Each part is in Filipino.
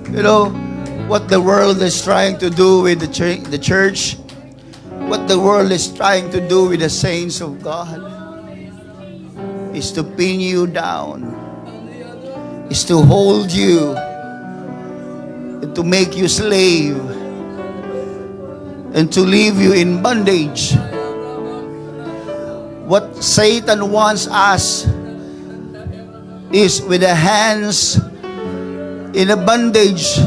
You know, what the world is trying to do with the church, what the world is trying to do with the saints of God, is to pin you down, is to hold you, and to make you slave, and to leave you in bondage. What Satan wants us is with the hands in a bondage,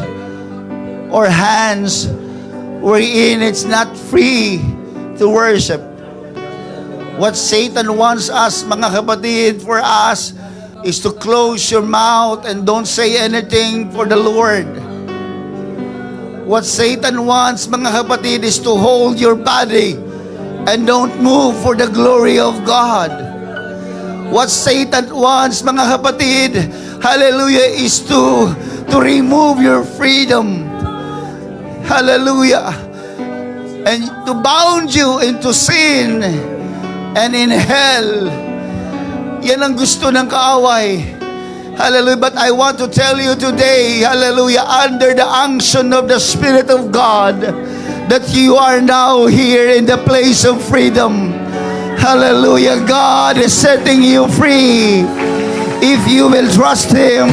or hands wherein it's not free to worship. What Satan wants us, mga kapatid, for us, is to close your mouth and don't say anything for the Lord. What Satan wants, mga kapatid, is to hold your body and don't move for the glory of God. What Satan wants, mga kapatid, hallelujah, is to remove your freedom. Hallelujah. And to bound you into sin and in hell. Yan ang gusto ng kaaway. Hallelujah. But I want to tell you today, hallelujah, under the unction of the Spirit of God, that you are now here in the place of freedom. Hallelujah. God is setting you free. If you will trust Him,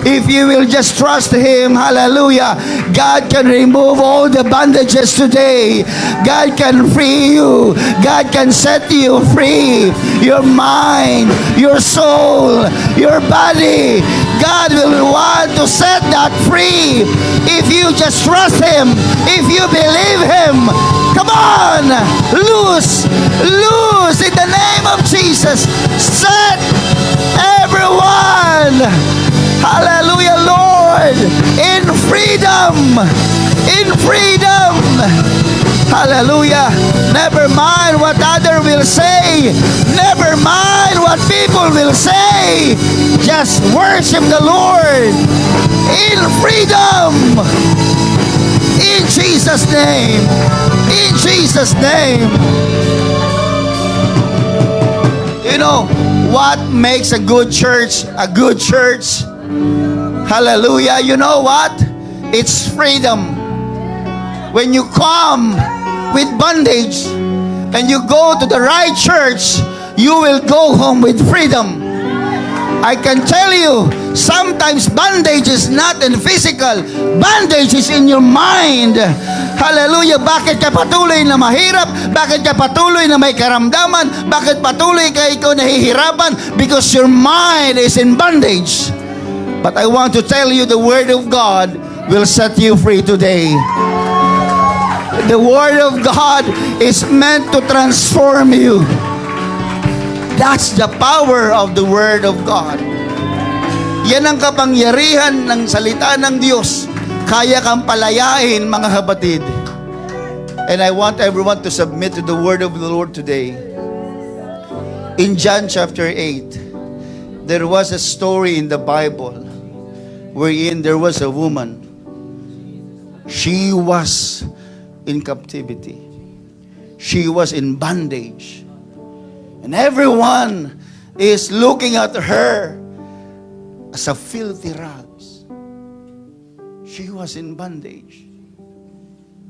if you will just trust Him, hallelujah, God can remove all the bandages today. God can free you. God can set you free. Your mind, your soul, your body. God will want to set that free. If you just trust Him, if you believe Him, come on, loose in the name of Jesus. Set everyone, hallelujah, Lord, in freedom, hallelujah. Never mind what others will say, never mind what people will say, just worship the Lord in freedom, in Jesus' name, in Jesus' name. You know what makes a good church a good church? Hallelujah. You know what? It's freedom. When you come with bondage and you go to the right church, you will go home with freedom. I can tell you, sometimes bondage is not in physical. Bondage is in your mind. Hallelujah. Bakit ka patuloy na mahirap? Bakit ka patuloy na may karamdaman? Bakit patuloy ka ikaw nahihirapan? Because your mind is in bondage. But I want to tell you, the Word of God will set you free today. The Word of God is meant to transform you. That's the power of the Word of God. Yan ang kapangyarihan ng salita ng Diyos. Kaya kang palayain, mga kapatid. And I want everyone to submit to the Word of the Lord today. In John chapter 8, there was a story in the Bible wherein there was a woman. She was in captivity. She was in bondage. And everyone is looking at her as a filthy rags. She was in bondage.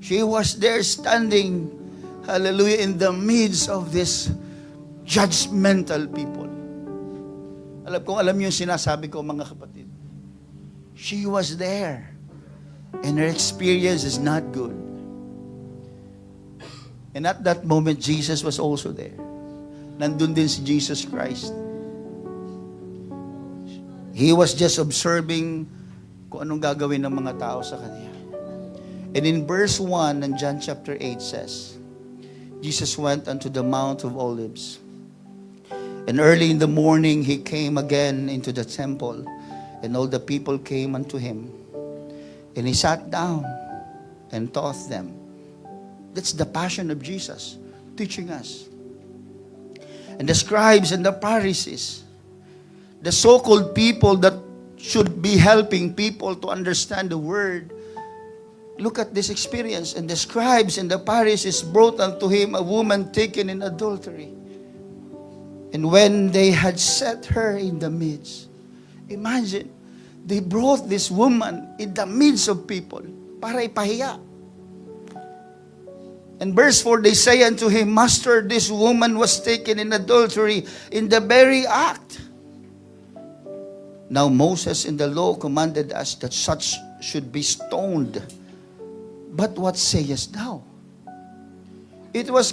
She was there standing, hallelujah, in the midst of this judgmental people. Alam niyo yung sinasabi ko, mga kapatid. She was there. And her experience is not good. And at that moment, Jesus was also there. Nandun din si Jesus Christ. He was just observing kung anong gagawin ng mga tao sa Kanya. And in verse 1 ng John chapter 8 says, Jesus went unto the Mount of Olives. And early in the morning, He came again into the temple, and all the people came unto Him. And He sat down and taught them. That's the passion of Jesus, teaching us. And the scribes and the Pharisees, the so-called people that should be helping people to understand the Word, look at this experience. And the scribes and the Pharisees brought unto Him a woman taken in adultery. And when they had set her in the midst, imagine, they brought this woman in the midst of people para ipahiya. And verse 4, they say unto him, Master, this woman was taken in adultery in the very act. Now Moses in the law commanded us that such should be stoned. But what sayest thou? It was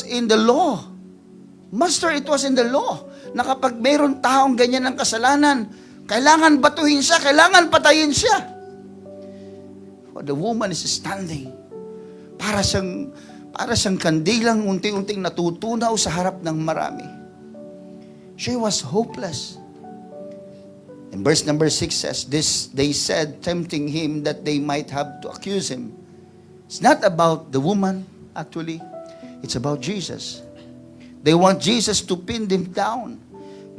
in the law. Master, it was in the law na kapag mayroon taong ganyan ng kasalanan, kailangan batuhin siya, kailangan patayin siya. For the woman is standing. Para siyang kandilang unti-unting natutunaw sa harap ng marami. She was hopeless. And verse number 6 says, this they said, tempting him that they might have to accuse him. It's not about the woman, actually. It's about Jesus. They want Jesus to pin them down.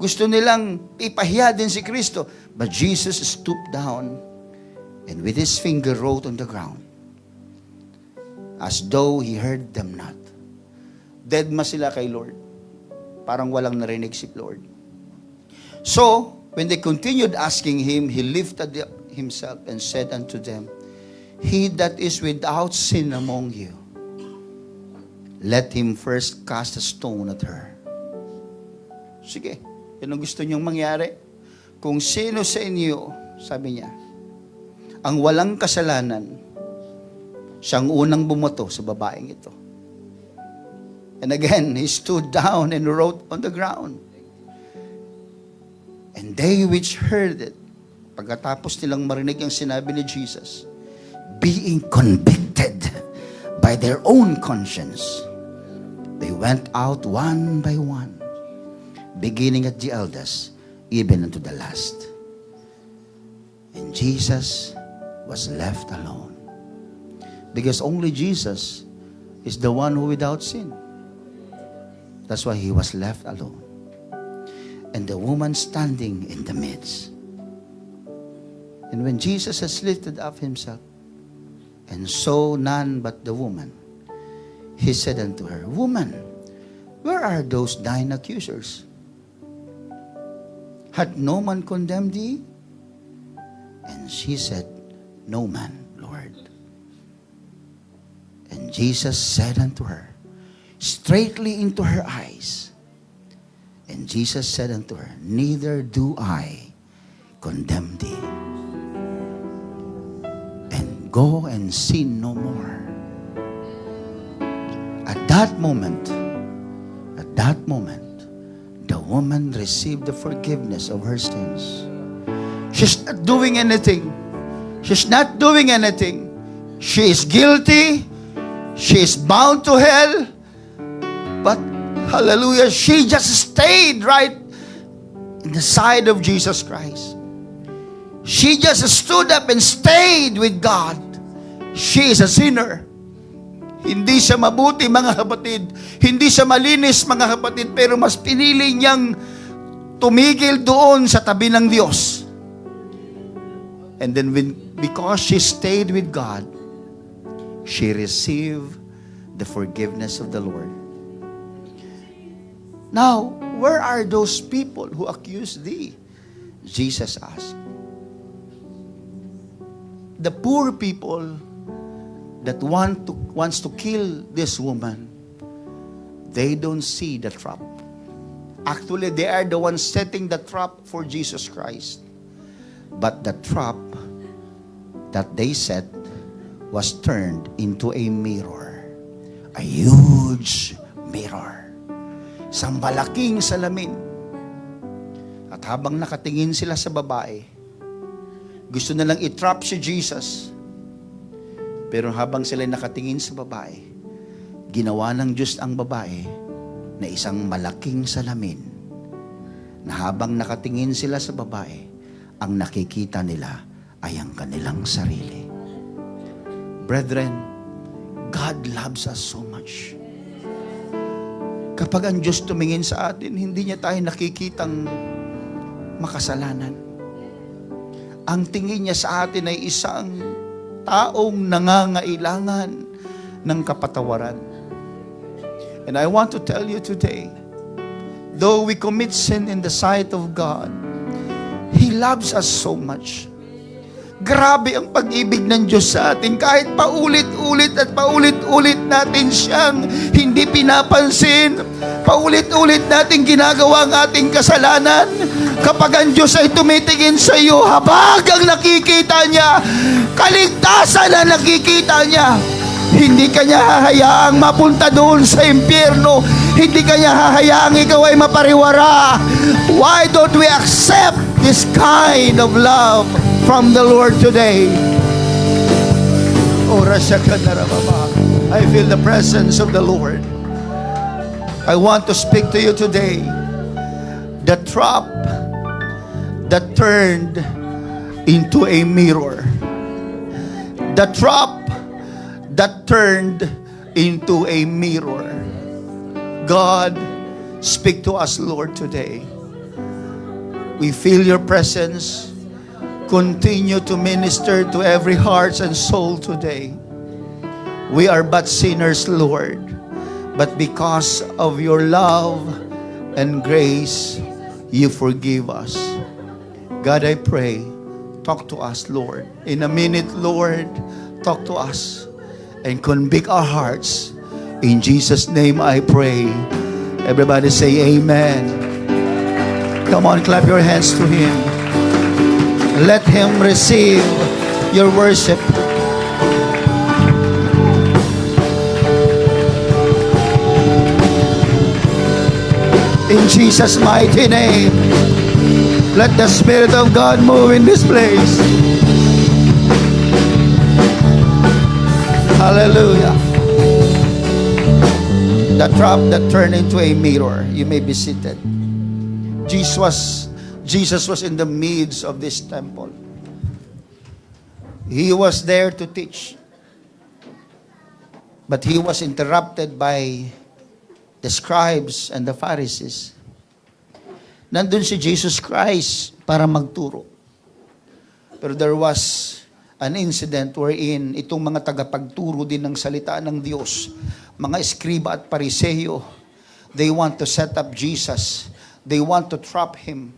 Gusto nilang ipahiya din si Kristo. But Jesus stooped down and with his finger wrote on the ground, as though he heard them not. Dead ma sila kay Lord. Parang walang narinig si Lord. So, when they continued asking him, he lifted himself and said unto them, He that is without sin among you, let him first cast a stone at her. Sige, yun ang gusto niyong mangyari. Kung sino sa inyo, sabi niya, ang walang kasalanan, siyang unang bumoto sa babaeng ito. And again, he stood down and wrote on the ground. And they which heard it, pagkatapos nilang marinig ang sinabi ni Jesus, being convicted by their own conscience, they went out one by one, beginning at the eldest, even unto the last. And Jesus was left alone. Because only Jesus is the one who without sin. That's why he was left alone. And the woman standing in the midst. And when Jesus has lifted up himself, and saw none but the woman, he said unto her, Woman, where are those thine accusers? Had no man condemned thee? And she said, No man, Lord. And Jesus said unto her, straightly into her eyes, and Jesus said unto her, Neither do I condemn thee. And go and sin no more. At that moment, the woman received the forgiveness of her sins. She's not doing anything. She's not doing anything. She is guilty. She is bound to hell. But, hallelujah, she just stayed right in the side of Jesus Christ. She just stood up and stayed with God. She is a sinner. Hindi siya mabuti, mga kapatid. Hindi siya malinis, mga kapatid. Pero mas pinili niyang tumigil doon sa tabi ng Diyos. And then because she stayed with God, she received the forgiveness of the Lord. Now, where are those people who accuse thee? Jesus asked. The poor people that wants to kill this woman, they don't see the trap. Actually, they are the ones setting the trap for Jesus Christ. But the trap that they set was turned into a mirror. A huge mirror. Isang malaking salamin. At habang nakatingin sila sa babae, gusto nilang i-trap si Jesus. Pero habang sila nakatingin sa babae, ginawa ng Diyos ang babae na isang malaking salamin na habang nakatingin sila sa babae, ang nakikita nila ay ang kanilang sarili. Brethren, God loves us so much. Kapag ang Diyos tumingin sa atin, hindi niya tayo nakikitang makasalanan. Ang tingin niya sa atin ay isang taong nangangailangan ng kapatawaran. And I want to tell you today, though we commit sin in the sight of God, He loves us so much. Grabe ang pag-ibig ng Diyos sa atin. Kahit paulit-ulit at paulit-ulit natin siyang hindi pinapansin, paulit-ulit natin ginagawa ang ating kasalanan, kapag ang Diyos ay tumitingin sa iyo, habag ang nakikita niya, kaligtasan ang nakikita niya, hindi kanya hahayaang mapunta doon sa impyerno. Hindi kanya hahayaang ikaw ay mapariwara. Why don't we accept this kind of love from the Lord today? I feel the presence of the Lord. I want to speak to you today. The trap that turned into a mirror. The trap that turned into a mirror. God, speak to us, Lord, today. We feel your presence. Continue to minister to every heart and soul today. We are but sinners, Lord, but because of your love and grace, you forgive us. God, I pray, talk to us, Lord. In a minute, Lord, talk to us and convict our hearts. In Jesus' name I pray. Everybody say amen. Come on, clap your hands to Him. Let Him receive your worship. In Jesus' mighty name, let the Spirit of God move in this place. Hallelujah. The trap that turned into a mirror. You may be seated. Jesus was in the midst of this temple. He was there to teach. But He was interrupted by the scribes and the Pharisees. Nandun si Jesus Christ para magturo. Pero there was an incident wherein itong mga tagapagturo din ng salita ng Diyos, mga eskriba at pariseyo, they want to set up Jesus. They want to trap Him.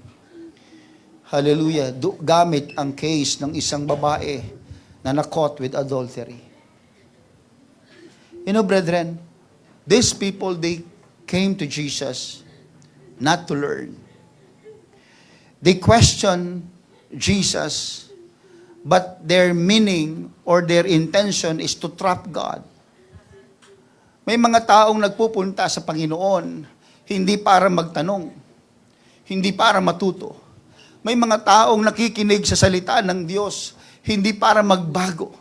Hallelujah. Gamit ang case ng isang babae na na-caught with adultery. You know, brethren, these people, they came to Jesus not to learn. They questioned Jesus, but their meaning or their intention is to trap God. May mga taong nagpupunta sa Panginoon hindi para magtanong, hindi para matuto. May mga taong nakikinig sa salita ng Diyos hindi para magbago,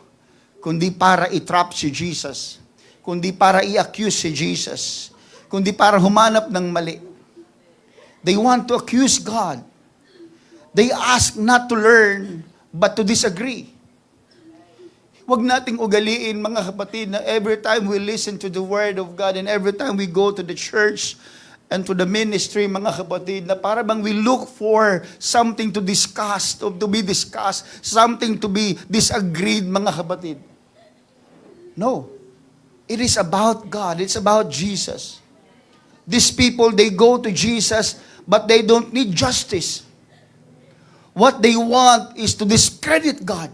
kundi para i-trap si Jesus, kundi para i-accuse si Jesus, kundi para humanap ng mali. They want to accuse God. They ask not to learn, but to disagree. Huwag nating ugaliin, mga kapatid, na every time we listen to the Word of God and every time we go to the church and to the ministry, mga kapatid, na para bang we look for something to discuss, to be discussed, something to be disagreed, mga kapatid. No. It is about God. It's about Jesus. These people, they go to Jesus, but they don't need justice. What they want is to discredit God.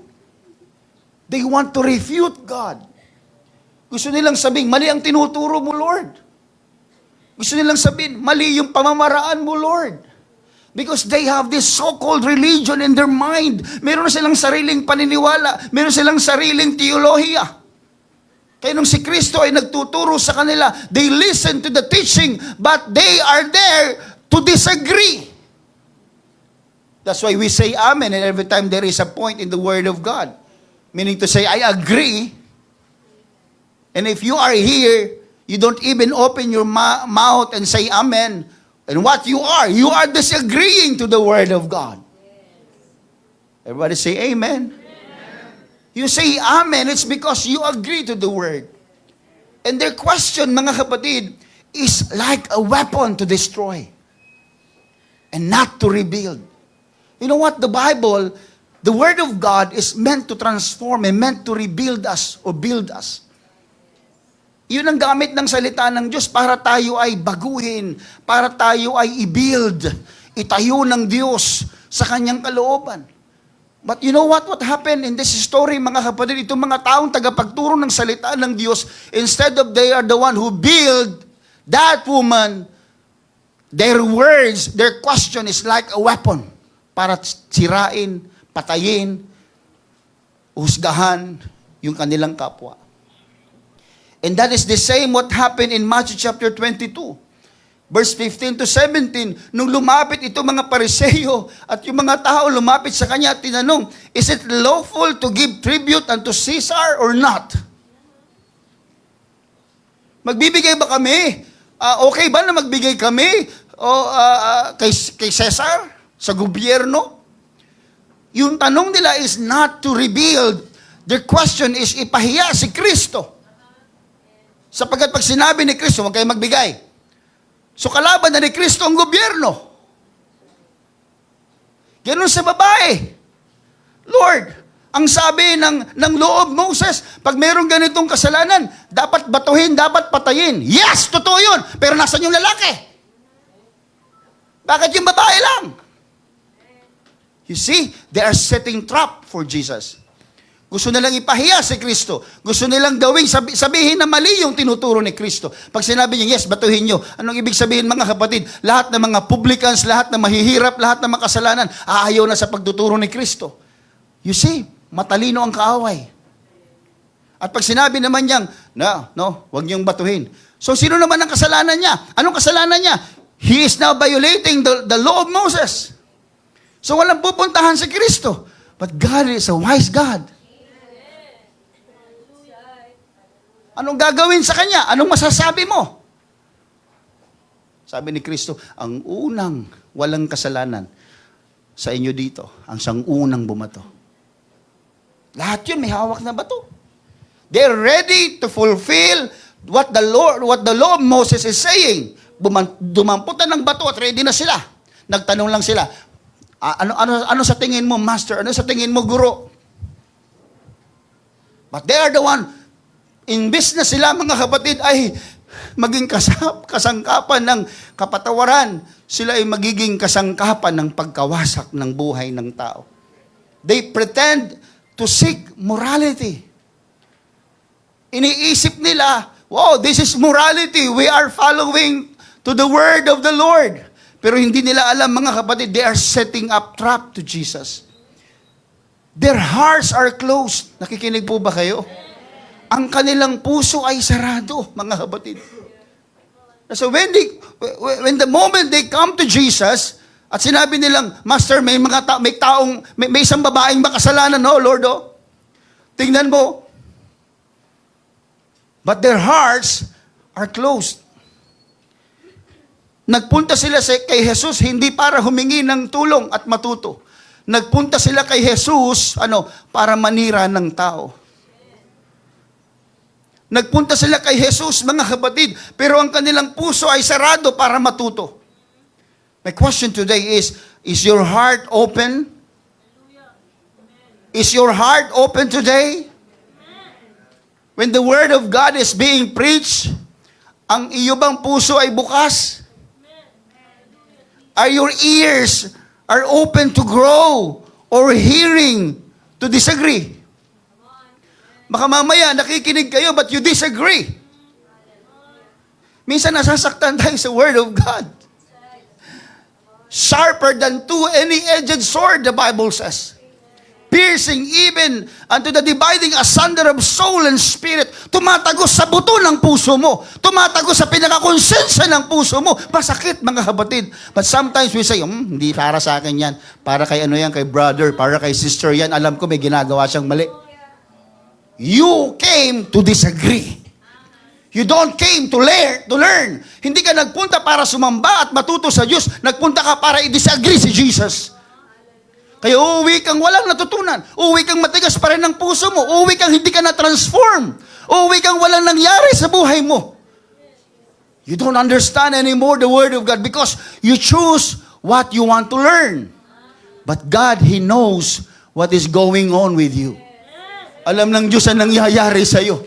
They want to refute God. Gusto nilang sabihin, mali ang tinuturo mo, Lord. Gusto nilang sabihin, mali yung pamamaraan mo, Lord. Because they have this so-called religion in their mind. Meron silang sariling paniniwala. Meron silang sariling teolohiya. Kaya nung si Kristo ay nagtuturo sa kanila, they listen to the teaching, but they are there to disagree. That's why we say amen and every time there is a point in the Word of God. Meaning to say, I agree. And if you are here, you don't even open your mouth and say amen. And what you are disagreeing to the Word of God. Everybody say amen. You say amen, it's because you agree to the Word. And their question, mga kapatid, is like a weapon to destroy and not to rebuild. You know what? The Bible, the Word of God is meant to transform and meant to rebuild us or build us. Yun ang gamit ng salita ng Diyos para tayo ay baguhin, para tayo ay i-build, itayo ng Diyos sa kanyang kalooban. But you know what happened in this story, mga kapatid? Itong mga taong tagapagturo ng salita ng Diyos, instead of they are the one who build that woman, their words, their question is like a weapon para sirain, patayin, husgahan yung kanilang kapwa. And that is the same what happened in Matthew chapter 22. Verse 15 to 17, nung lumapit ito mga Pariseo at yung mga tao lumapit sa kanya at tinanong, is it lawful to give tribute unto Caesar or not? Magbibigay ba kami? Okay ba na magbigay kami kay Caesar sa gobyerno? Yung tanong nila is not to rebuild. Their question is ipahiya si Kristo. Sapagkat pag sinabi ni Kristo, huwag kayo magbigay. So kalaban na ni Kristo ang gobyerno. Ganun sa babae. Lord, ang sabi ng loob, Moses, pag mayroong ganitong kasalanan, dapat batuhin, dapat patayin. Yes, totoo yun. Pero nasan yung lalaki? Bakit yung babae lang? You see, they are setting trap for Jesus. Gusto nilang ipahiya si Kristo. Gusto nilang gawing sabihin na mali yung tinuturo ni Kristo. Pag sinabi niya, yes, batuhin nyo. Anong ibig sabihin, mga kapatid? Lahat ng mga publicans, lahat ng mahihirap, lahat ng makasalanan, aayaw na sa pagtuturo ni Kristo. You see, matalino ang kaaway. At pag sinabi naman niyang, no, huwag niyong batuhin. So, sino naman ang kasalanan niya? Anong kasalanan niya? He is now violating the law of Moses. So, walang pupuntahan si Kristo. But God is a wise God. Anong gagawin sa kanya? Anong masasabi mo? Sabi ni Kristo, ang unang walang kasalanan sa inyo dito, ang siyang unang bumato. Lahat yun may hawak na bato. They're ready to fulfill what the law of Moses is saying. Dumamputan ng bato at ready na sila. Nagtanong lang sila, ano sa tingin mo, Master? Ano sa tingin mo, Guro? But they are the one, imbis na sila, mga kapatid, ay maging kasangkapan ng kapatawaran, sila ay magiging kasangkapan ng pagkawasak ng buhay ng tao. They pretend to seek morality. Iniisip nila, wow, this is morality. We are following to the word of the Lord. Pero hindi nila alam, mga kapatid, they are setting up trap to Jesus. Their hearts are closed. Nakikinig po ba kayo? Ang kanilang puso ay sarado, mga kapatid. So when the moment they come to Jesus, at sinabi nilang, Master, may isang babaeng makasalanan, no, Lord, oh. Tingnan mo. But their hearts are closed. Nagpunta sila kay Jesus hindi para humingi ng tulong at matuto. Nagpunta sila kay Jesus, para manira ng tao. Nagpunta sila kay Jesus, mga kapatid, pero ang kanilang puso ay sarado para matuto. My question today is your heart open? Is your heart open today? When the Word of God is being preached, ang iyo bang puso ay bukas? Are your ears open to grow or hearing to disagree? Baka mamaya nakikinig kayo but you disagree. Minsan nasasaktan tayo sa Word of God. Sharper than two-edged sword, the Bible says. Piercing even unto the dividing asunder of soul and spirit. Tumatagos sa buto ng puso mo. Tumatagos sa pinakakonsensya ng puso mo. Masakit, mga kapatid. But sometimes we say, hindi para sa akin yan. Para kay kay brother, para kay sister yan. Alam ko may ginagawa siyang mali. You came to disagree. You don't came to learn. Hindi ka nagpunta para sumamba at matuto sa Diyos. Nagpunta ka para i-disagree si Jesus. Kaya uuwi kang walang natutunan. Uuwi kang matigas pa rin ng puso mo. Uuwi kang hindi ka na-transform. Uuwi kang walang nangyari sa buhay mo. You don't understand anymore the Word of God because you choose what you want to learn. But God, He knows what is going on with you. Alam ng Diyos ang nangyayari sa'yo.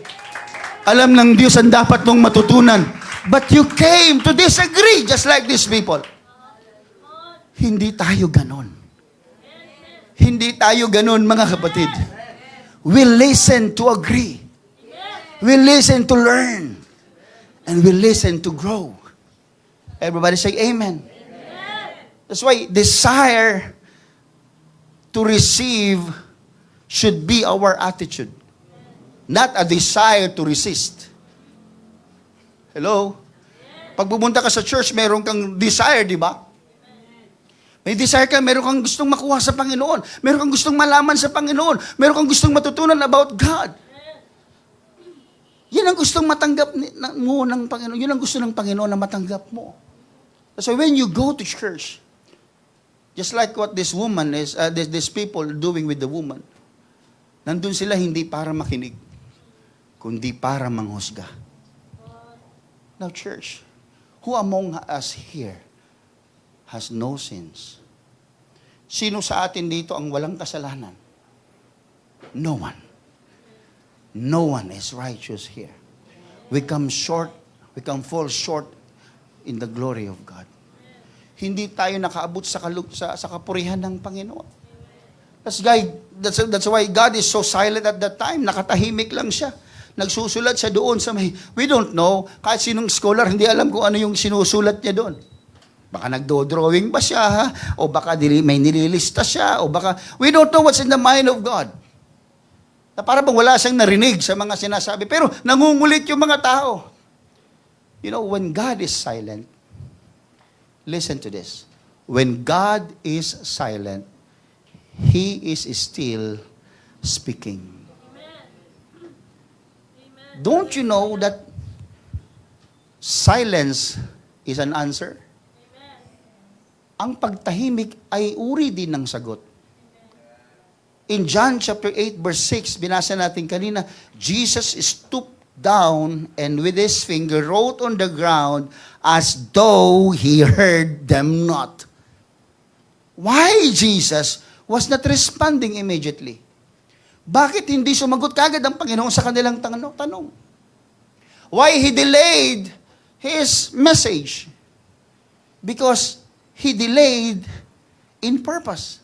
Alam ng Diyos ang dapat mong matutunan. But you came to disagree just like these people. Hindi tayo ganon. Hindi tayo ganun, mga kapatid. We listen to agree. We listen to learn. And we listen to grow. Everybody say amen. That's why desire to receive should be our attitude. Not a desire to resist. Hello? Pag pumunta ka sa church, meron kang desire, di ba? May desire ka, meron kang gustong makuha sa Panginoon. Meron kang gustong malaman sa Panginoon. Meron kang gustong matutunan about God. Yan ang gustong matanggap mo ng Panginoon. Yan ang gusto ng Panginoon na matanggap mo. So when you go to church, just like what this woman is, these people doing with the woman, nandun sila hindi para makinig, kundi para manghusga. Now church, who among us here has no sins? Sino sa atin dito ang walang kasalanan? No one. No one is righteous here. We come fall short in the glory of God. Hindi tayo nakaabot sa kapurihan ng Panginoon. That's why God is so silent at that time. Nakatahimik lang siya. Nagsusulat siya doon sa may, we don't know, kahit sinong scholar, hindi alam kung ano yung sinusulat niya doon. Baka nagdo-drawing ba siya, ha? O baka may nililista siya, o baka, we don't know what's in the mind of God. Na para bang wala siyang narinig sa mga sinasabi. Pero nangungulit yung mga tao. You know, when God is silent, listen to this. When God is silent, He is still speaking. Don't you know that silence is an answer? Ang pagtahimik ay uri din ng sagot. In John chapter 8 verse 6, binasa natin kanina, Jesus stooped down and with his finger wrote on the ground as though he heard them not. Why Jesus was not responding immediately? Bakit hindi sumagot kagad ang Panginoon sa kanilang tanong? Why he delayed his message? Because he delayed in purpose.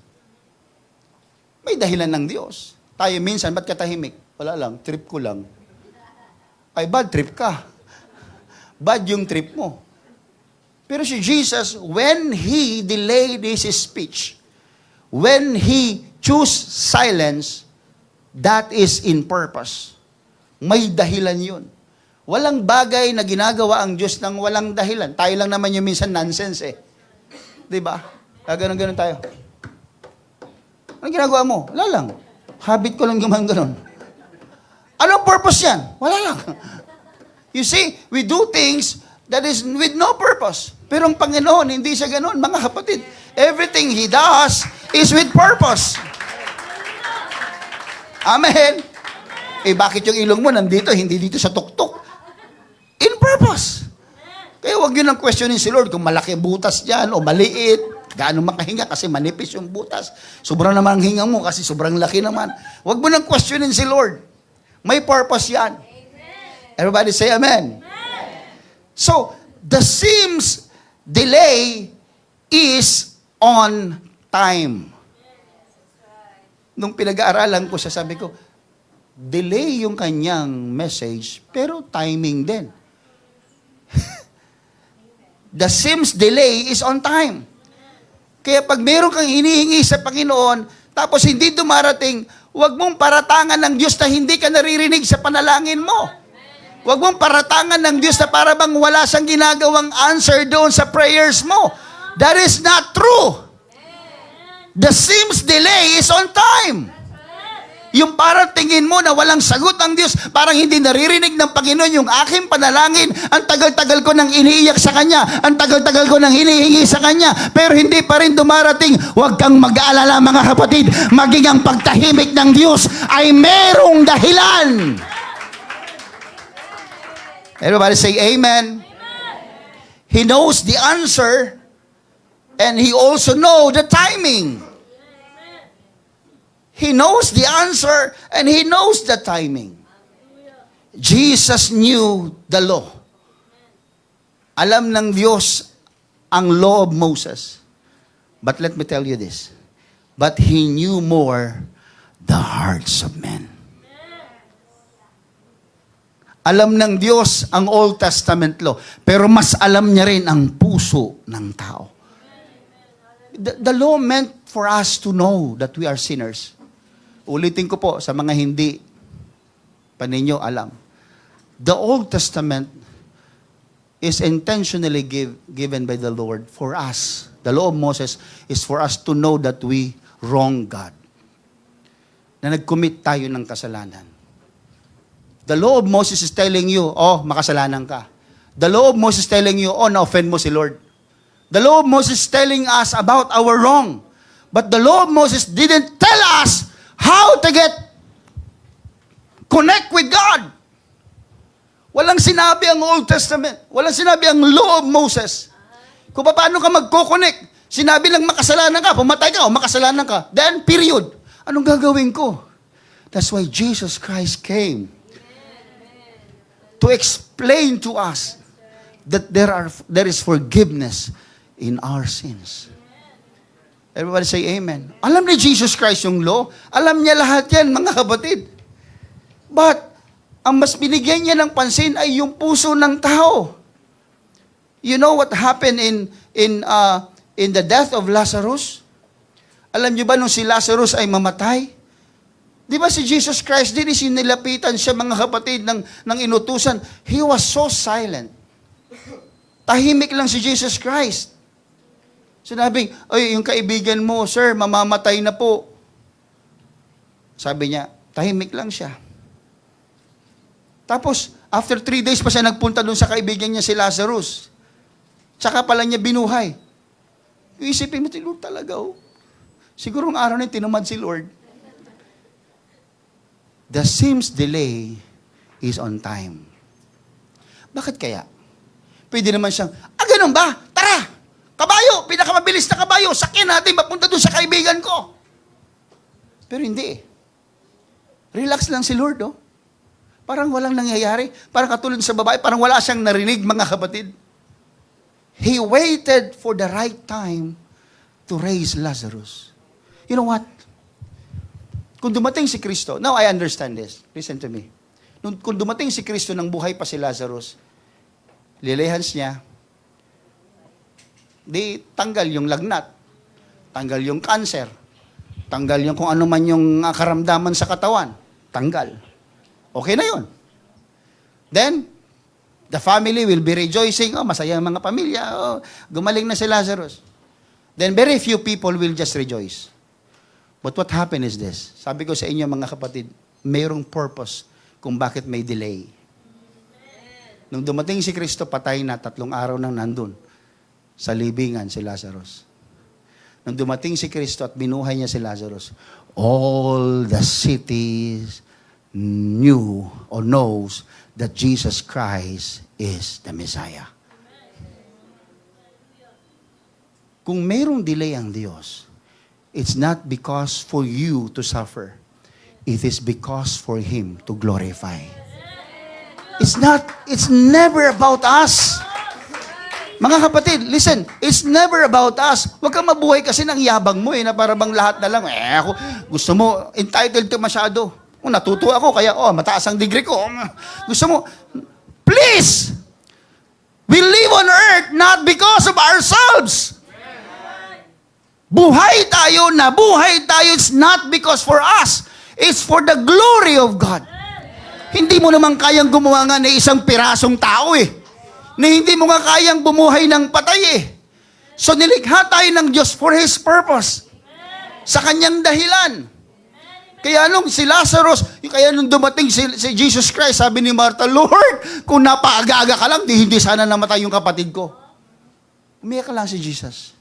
May dahilan ng Diyos. Tayo minsan, ba't katahimik? Wala lang, trip ko lang. Ay, bad trip ka. Bad yung trip mo. Pero si Jesus, when he delayed his speech, when he chose silence, that is in purpose. May dahilan yun. Walang bagay na ginagawa ang Diyos ng walang dahilan. Tayo lang naman yung minsan nonsense eh. Diba? Ganon-ganon tayo. Anong ginagawa mo? Wala lang. Habit ko lang ganon. Anong purpose yan? Wala lang. You see, we do things that is with no purpose. Pero ang Panginoon, hindi siya ganon, mga kapatid. Everything He does is with purpose. Amen. Eh, bakit yung ilong mo nandito, hindi dito sa tuktok? In purpose. Kaya huwag yun ang questionin si Lord kung malaki butas dyan o maliit. Gaano makahinga kasi manipis yung butas. Sobrang naman ang hinga mo kasi sobrang laki naman. Huwag mo nang questionin si Lord. May purpose yan. Everybody say amen. So, the seems delay is on time. Nung pinag-aaralan ko siya, sabi ko, delay yung kanyang message, pero timing din. The seems delay is on time. Kaya pag meron kang hinihingi sa Panginoon, tapos hindi dumarating, huwag mong paratangan ng Diyos na hindi ka naririnig sa panalangin mo. Huwag mong paratangan ng Diyos na para bang wala siyang ginagawang answer doon sa prayers mo. That is not true. The seems delay is on time. Yung parang tingin mo na walang sagot ang Diyos, parang hindi naririnig ng Panginoon yung aking panalangin, ang tagal-tagal ko nang iniiyak sa Kanya, ang tagal-tagal ko nang hinihingi sa Kanya, pero hindi pa rin dumarating. Huwag kang mag-aalala mga kapatid, maging ang pagtahimik ng Diyos ay merong dahilan. Everybody say amen. He knows the answer and He also knows the timing. He knows the answer and He knows the timing. Jesus knew the law. Alam ng Diyos ang law of Moses. But let me tell you this. but He knew more the hearts of men. Alam ng Diyos ang Old Testament law, pero mas alam niya rin ang puso ng tao. The law meant for us to know that we are sinners. Ulitin ko po sa mga hindi pa ninyo alam. The Old Testament is intentionally given by the Lord for us. The law of Moses is for us to know that we wrong God. Na nag-commit tayo ng kasalanan. The law of Moses is telling you, oh, makasalanan ka. The law of Moses is telling you, oh, na-offend mo si Lord. The law of Moses is telling us about our wrong. But the law of Moses didn't tell us how to connect with God. Walang sinabi ang Old Testament. Walang sinabi ang law of Moses. Kung paano ka magko-connect. Sinabi lang makasalanan ka, pumatay ka o makasalanan ka. Then, period. Anong gagawin ko? That's why Jesus Christ came to explain to us that there is forgiveness in our sins. Everybody say amen. Alam ni Jesus Christ yung law. Alam niya lahat yan, mga kapatid. But, ang mas binigyan niya ng pansin ay yung puso ng tao. You know what happened in the death of Lazarus? Alam niyo ba nung si Lazarus ay mamatay? Di ba si Jesus Christ din nilapitan siya, mga kapatid, ng inutusan. He was so silent. Tahimik lang si Jesus Christ. Sinabi, ay, yung kaibigan mo, sir, mamamatay na po. Sabi niya, tahimik lang siya. Tapos, after 3 days pa siya nagpunta doon sa kaibigan niya si Lazarus. Tsaka pala niya binuhay. Iisipin mo, Lord talaga, oh. Siguro ang araw na tinumad si Lord. The seems delay is on time. Bakit kaya? Pwede naman siyang, ganun ba? Tara! Kabayo! Pinakamabilis na kabayo! Sakyan natin, mapunta doon sa kaibigan ko! Pero hindi. Relax lang si Lord, oh. Parang walang nangyayari. Parang katulad sa babae, parang wala siyang narinig, mga kapatid. He waited for the right time to raise Lazarus. You know what? Kung dumating si Kristo, now I understand this. Listen to me. Kung dumating si Kristo nang buhay pa si Lazarus, lilihans niya, di tanggal yung lagnat, tanggal yung cancer, tanggal yung kung ano man yung karamdaman sa katawan, tanggal. Okay na yun. Then, the family will be rejoicing, oh, masaya ang mga pamilya, oh, gumaling na si Lazarus. Then, very few people will just rejoice. But what happened is this. Sabi ko sa inyo, mga kapatid, mayroong purpose kung bakit may delay. Nung dumating si Kristo, patay na, 3 araw nang nandun sa libingan si Lazarus. Nung dumating si Kristo at binuhay niya si Lazarus, all the cities knew or knows that Jesus Christ is the Messiah. Kung mayroong delay ang Diyos, it's not because for you to suffer. It is because for Him to glorify. It's never about us. Mga kapatid, listen, it's never about us. Huwag kang mabuhay kasi ng yabang mo na para bang lahat na lang, ako, gusto mo, entitled to masyado. Natuto ako, kaya, mataas ang degree ko. Gusto mo, please, we live on earth not because of ourselves. Buhay tayo, it's not because for us. It's for the glory of God. Hindi mo naman kayang gumawa nga ng isang pirasong tao na hindi mo nga kayang bumuhay ng patay So nilikha tayo ng Diyos for His purpose. Sa Kanyang dahilan. Kaya nung si Lazarus, kaya nung dumating si Jesus Christ, sabi ni Martha, Lord, kung napaaga-aga ka lang, hindi sana namatay yung kapatid ko. Umiyak lang si Jesus.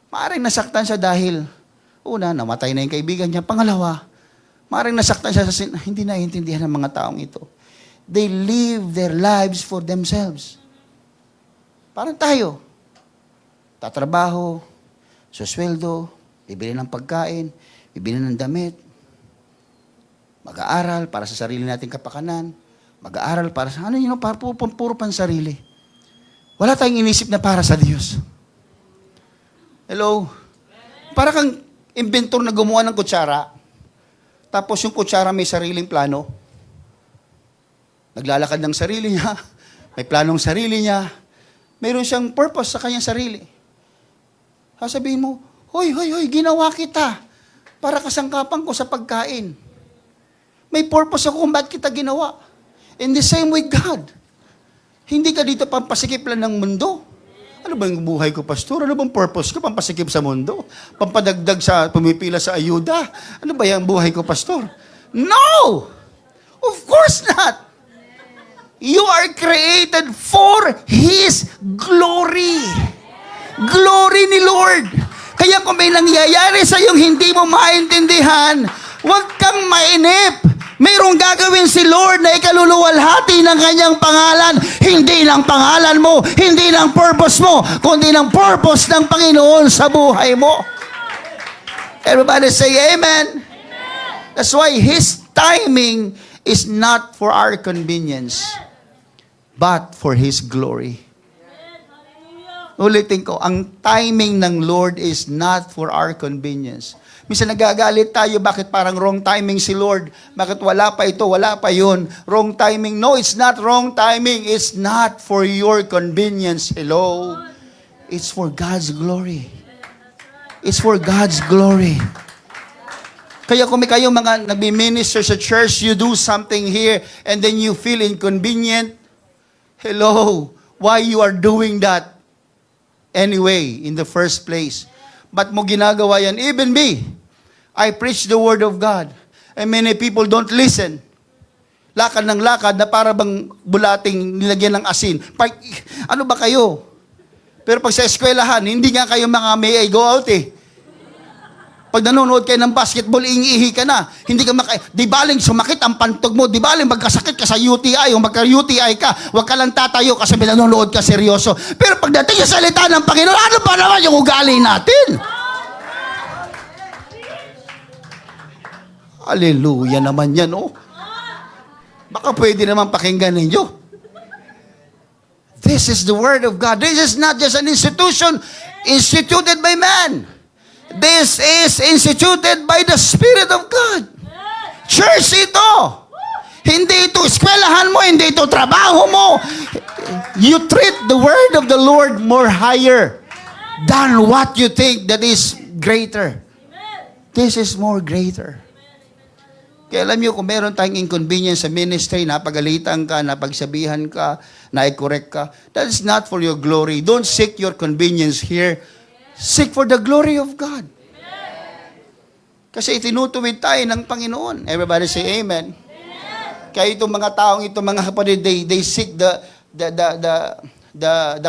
Maaaring nasaktan siya dahil, una, namatay na yung kaibigan niya. Pangalawa, maaaring nasaktan siya sa hindi naiintindihan ng mga taong ito. They live their lives for themselves. Parang tayo. Tatrabaho, susweldo, bibili ng pagkain, bibili ng damit, mag-aaral para sa sarili nating kapakanan, mag-aaral para sa, puro pansarili. Wala tayong inisip na para sa Diyos. Hello? Para kang, inventor na gumawa ng kutsara. Tapos yung kutsara may sariling plano. Naglalakad ng sarili niya. May planong sarili niya. Mayroon siyang purpose sa kanyang sarili. Sasabihin mo, hoy, ginawa kita para kasangkapan ko sa pagkain. May purpose ako kung bakit kita ginawa. In the same way, God. Hindi ka dito pampasikip lang ng mundo. Ano ba yung buhay ko, pastor? Ano bang purpose ko? Pampasikip sa mundo? Pampadagdag sa pumipila sa ayuda? Ano ba yung buhay ko, pastor? No! Of course not! You are created for His glory. Glory ni Lord. Kaya kung may nangyayari sa iyong hindi mo maintindihan, huwag kang mainip. Mayroong gagawin si Lord na ikaluluwalhati ng kanyang pangalan. Hindi ng pangalan mo, hindi ng purpose mo, kundi ng purpose ng Panginoon sa buhay mo. Everybody say amen. That's why His timing is not for our convenience, but for His glory. Ulitin ko, ang timing ng Lord is not for our convenience. Minsan nagagalit tayo, bakit parang wrong timing si Lord? Bakit wala pa ito, wala pa yun? Wrong timing. No, it's not wrong timing. It's not for your convenience. Hello? It's for God's glory. It's for God's glory. Kaya kung may kayo mga nagbi-minister sa church, you do something here, and then you feel inconvenient. Hello? Why you are doing that? Anyway, in the first place. Ba't mo ginagawa yan? Even me, I preach the Word of God. And many people don't listen. Lakad ng lakad na para bang bulating nilagyan ng asin. Ano ba kayo? Pero pag sa eskwelahan, hindi nga kayo mga may I go out eh. Pag nanonood kayo ng basketball, iingihi ka na. Hindi ka di baling sumakit ang pantog mo. Di baling magkasakit ka sa UTI o magka-UTI ka. Huwag ka lang tatayo kasi nanonood ka seryoso. Pero pagdating sa salita ng Panginoon, ano ba naman yung ugali natin? Hallelujah naman yan, oh. Baka pwede naman pakinggan ninyo. This is the Word of God. This is not just an institution instituted by man. This is instituted by the Spirit of God. Church ito. Hindi ito eskwelahan mo, hindi ito trabaho mo. You treat the Word of the Lord more higher than what you think that is greater. This is more greater. Kaya alam niyo, kung meron tayong inconvenience sa ministry, napagalitan ka, napagsabihan ka, na-correct ka, that is not for your glory. Don't seek your convenience here. Seek for the glory of God. Kasi itinutuwid tayo ng Panginoon. Everybody say amen. Kaya itong mga taong ito, mga kapatid, they seek the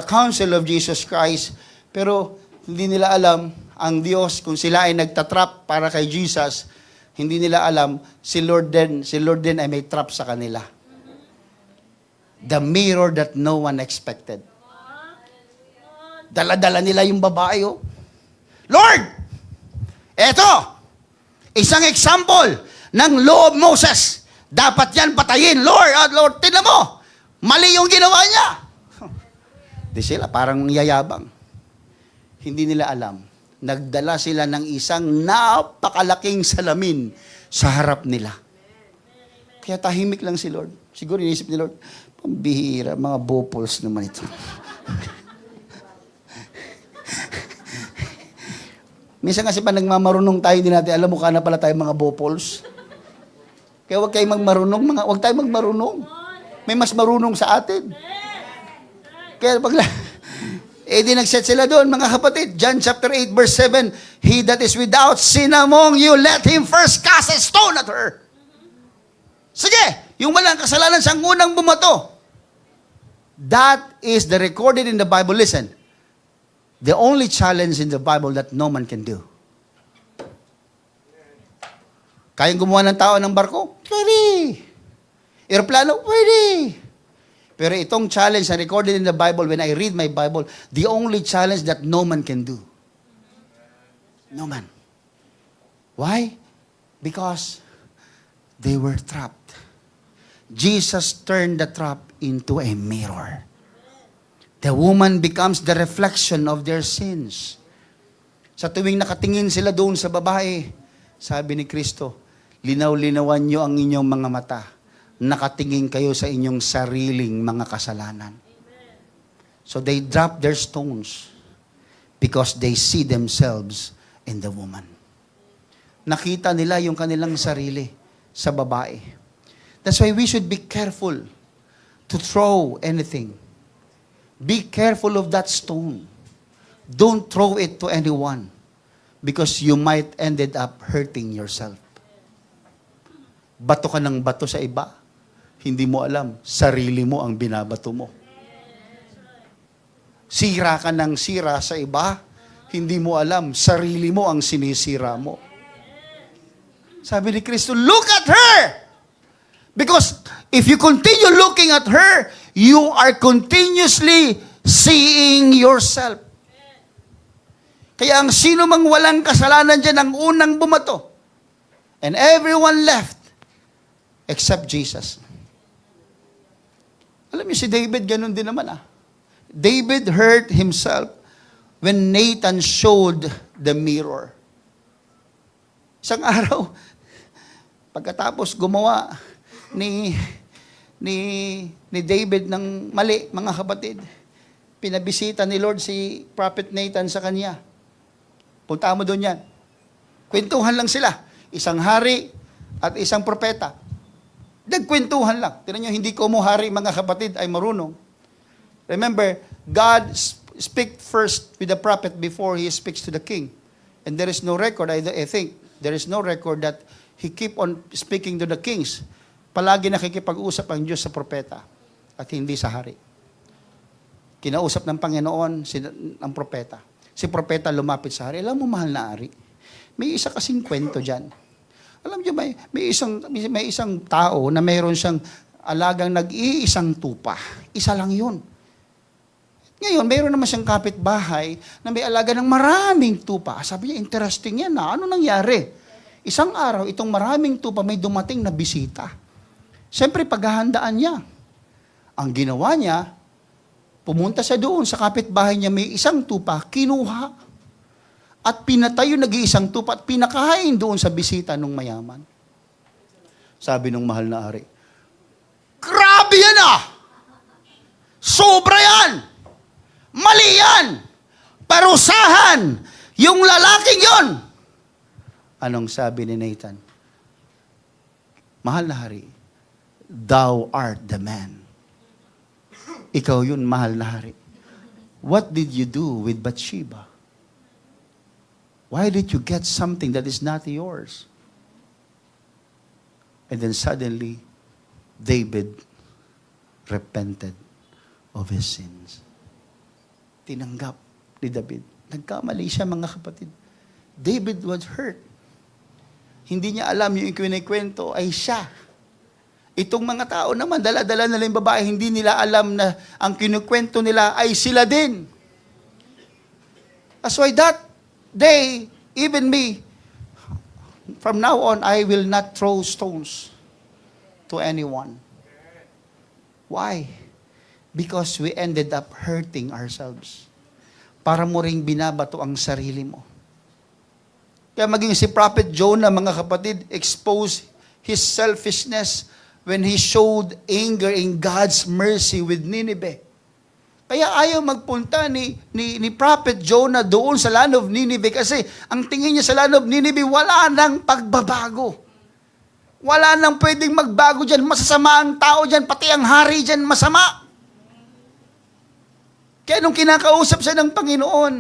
counsel of Jesus Christ. Pero hindi nila alam ang Diyos, kung sila ay nagtatrap para kay Jesus, hindi nila alam, si Lord din ay may trap sa kanila. The mirror that no one expected. Dala-dala nila yung babae, oh. Lord! Eto! Isang example ng law of Moses. Dapat yan patayin. Lord, tignan mo. Mali yung ginawa niya. Di sila, parang yayabang. Hindi nila alam. Nagdala sila ng isang napakalaking salamin sa harap nila. Kaya tahimik lang si Lord. Siguro inisip ni Lord, pambihira, mga bopols naman ito. Minsan kasi pa nagmamarunong tayo, hindi natin alam, mukha na pala tayo mga bopols. Kaya huwag tayong magmarunong. May mas marunong sa atin. Kaya pag di nagset sila doon, mga kapatid. John chapter 8 verse 7, He that is without sin among you, let him first cast a stone at her. Sige, yung walang kasalanan siyang unang bumato. That is the recorded in the Bible. Listen. The only challenge in the Bible that no man can do. Kayang gumawa ng tao ng barko? Pwede. Aeroplano? Pwede. Pero itong challenge na recorded in the Bible, when I read my Bible, the only challenge that no man can do. No man. Why? Because they were trapped. Jesus turned the trap into a mirror. The woman becomes the reflection of their sins. Sa tuwing nakatingin sila doon sa babae, sabi ni Kristo, linaw-linawan nyo ang inyong mga mata. Nakatingin kayo sa inyong sariling mga kasalanan. So they drop their stones because they see themselves in the woman. Nakita nila yung kanilang sarili sa babae. That's why we should be careful to throw anything. Be careful of that stone. Don't throw it to anyone because you might ended up hurting yourself. Bato ka ng bato sa iba, hindi mo alam, sarili mo ang binabato mo. Sira ka ng sira sa iba, hindi mo alam, sarili mo ang sinisira mo. Sabi ni Kristo, look at her! Because if you continue looking at her, you are continuously seeing yourself. Kaya ang sino mang walang kasalanan dyan ang unang bumato. And everyone left except Jesus. Alam niyo si David, ganun din naman David hurt himself when Nathan showed the mirror. Isang araw, pagkatapos gumawa ni David ng mali, mga kapatid, pinabisita ni Lord si Prophet Nathan sa kanya. Punta mo doon yan. Kwentuhan lang sila. Isang hari at isang propeta. Nagkwentuhan lang. Tignan nyo, hindi ko mo hari, mga kapatid, ay marunong. Remember, God speaks first with the prophet before He speaks to the king. And there is no record, I think, there is no record that He keep on speaking to the kings. Palagi nakikipag-usap ang Diyos sa propeta at hindi sa hari. Kinausap ng Panginoon ang propeta. Si propeta lumapit sa hari. Alam mo, mahal na hari, may isa kasing kwento dyan. Alam niyo, may isang tao na mayroon siyang alagang nag-iisang tupa. Isa lang yun. Ngayon, mayroon naman siyang kapitbahay na may alaga ng maraming tupa. Sabi niya, interesting yan Ano nangyari? Isang araw, itong maraming tupa may dumating na bisita. Siyempre, paghahandaan niya. Ang ginawa niya, pumunta siya doon sa kapitbahay niya, may isang tupa, kinuha. At pinatay yung nag-iisang tupa at pinakain doon sa bisita ng mayaman. Sabi ng mahal na ari, grabe yan Sobra yan! Mali yan! Parusahan! Yung lalaking yon! Anong sabi ni Nathan? Mahal na hari, thou art the man. Ikaw yun, mahal na hari. What did you do with Bathsheba? Why did you get something that is not yours? And then suddenly, David repented of his sins. Tinanggap ni David. Nagkamali siya, mga kapatid. David was hurt. Hindi niya alam yung ikinikwento ay siya. Itong mga tao naman, dala-dala nila yung babae, hindi nila alam na ang kinukwento nila ay sila din. That's why that day, even me, from now on, I will not throw stones to anyone. Why? Because we ended up hurting ourselves. Para mo ring binabato ang sarili mo. Kaya maging si Prophet Jonah, mga kapatid, exposed his selfishness when he showed anger in God's mercy with Nineveh. Kaya ayaw magpunta ni Prophet Jonah doon sa land of Nineveh kasi ang tingin niya sa land of Nineveh, wala nang pagbabago. Wala nang pwedeng magbago dyan. Masasama ang tao dyan, pati ang hari dyan masama. Kaya nung kinakausap siya ng Panginoon,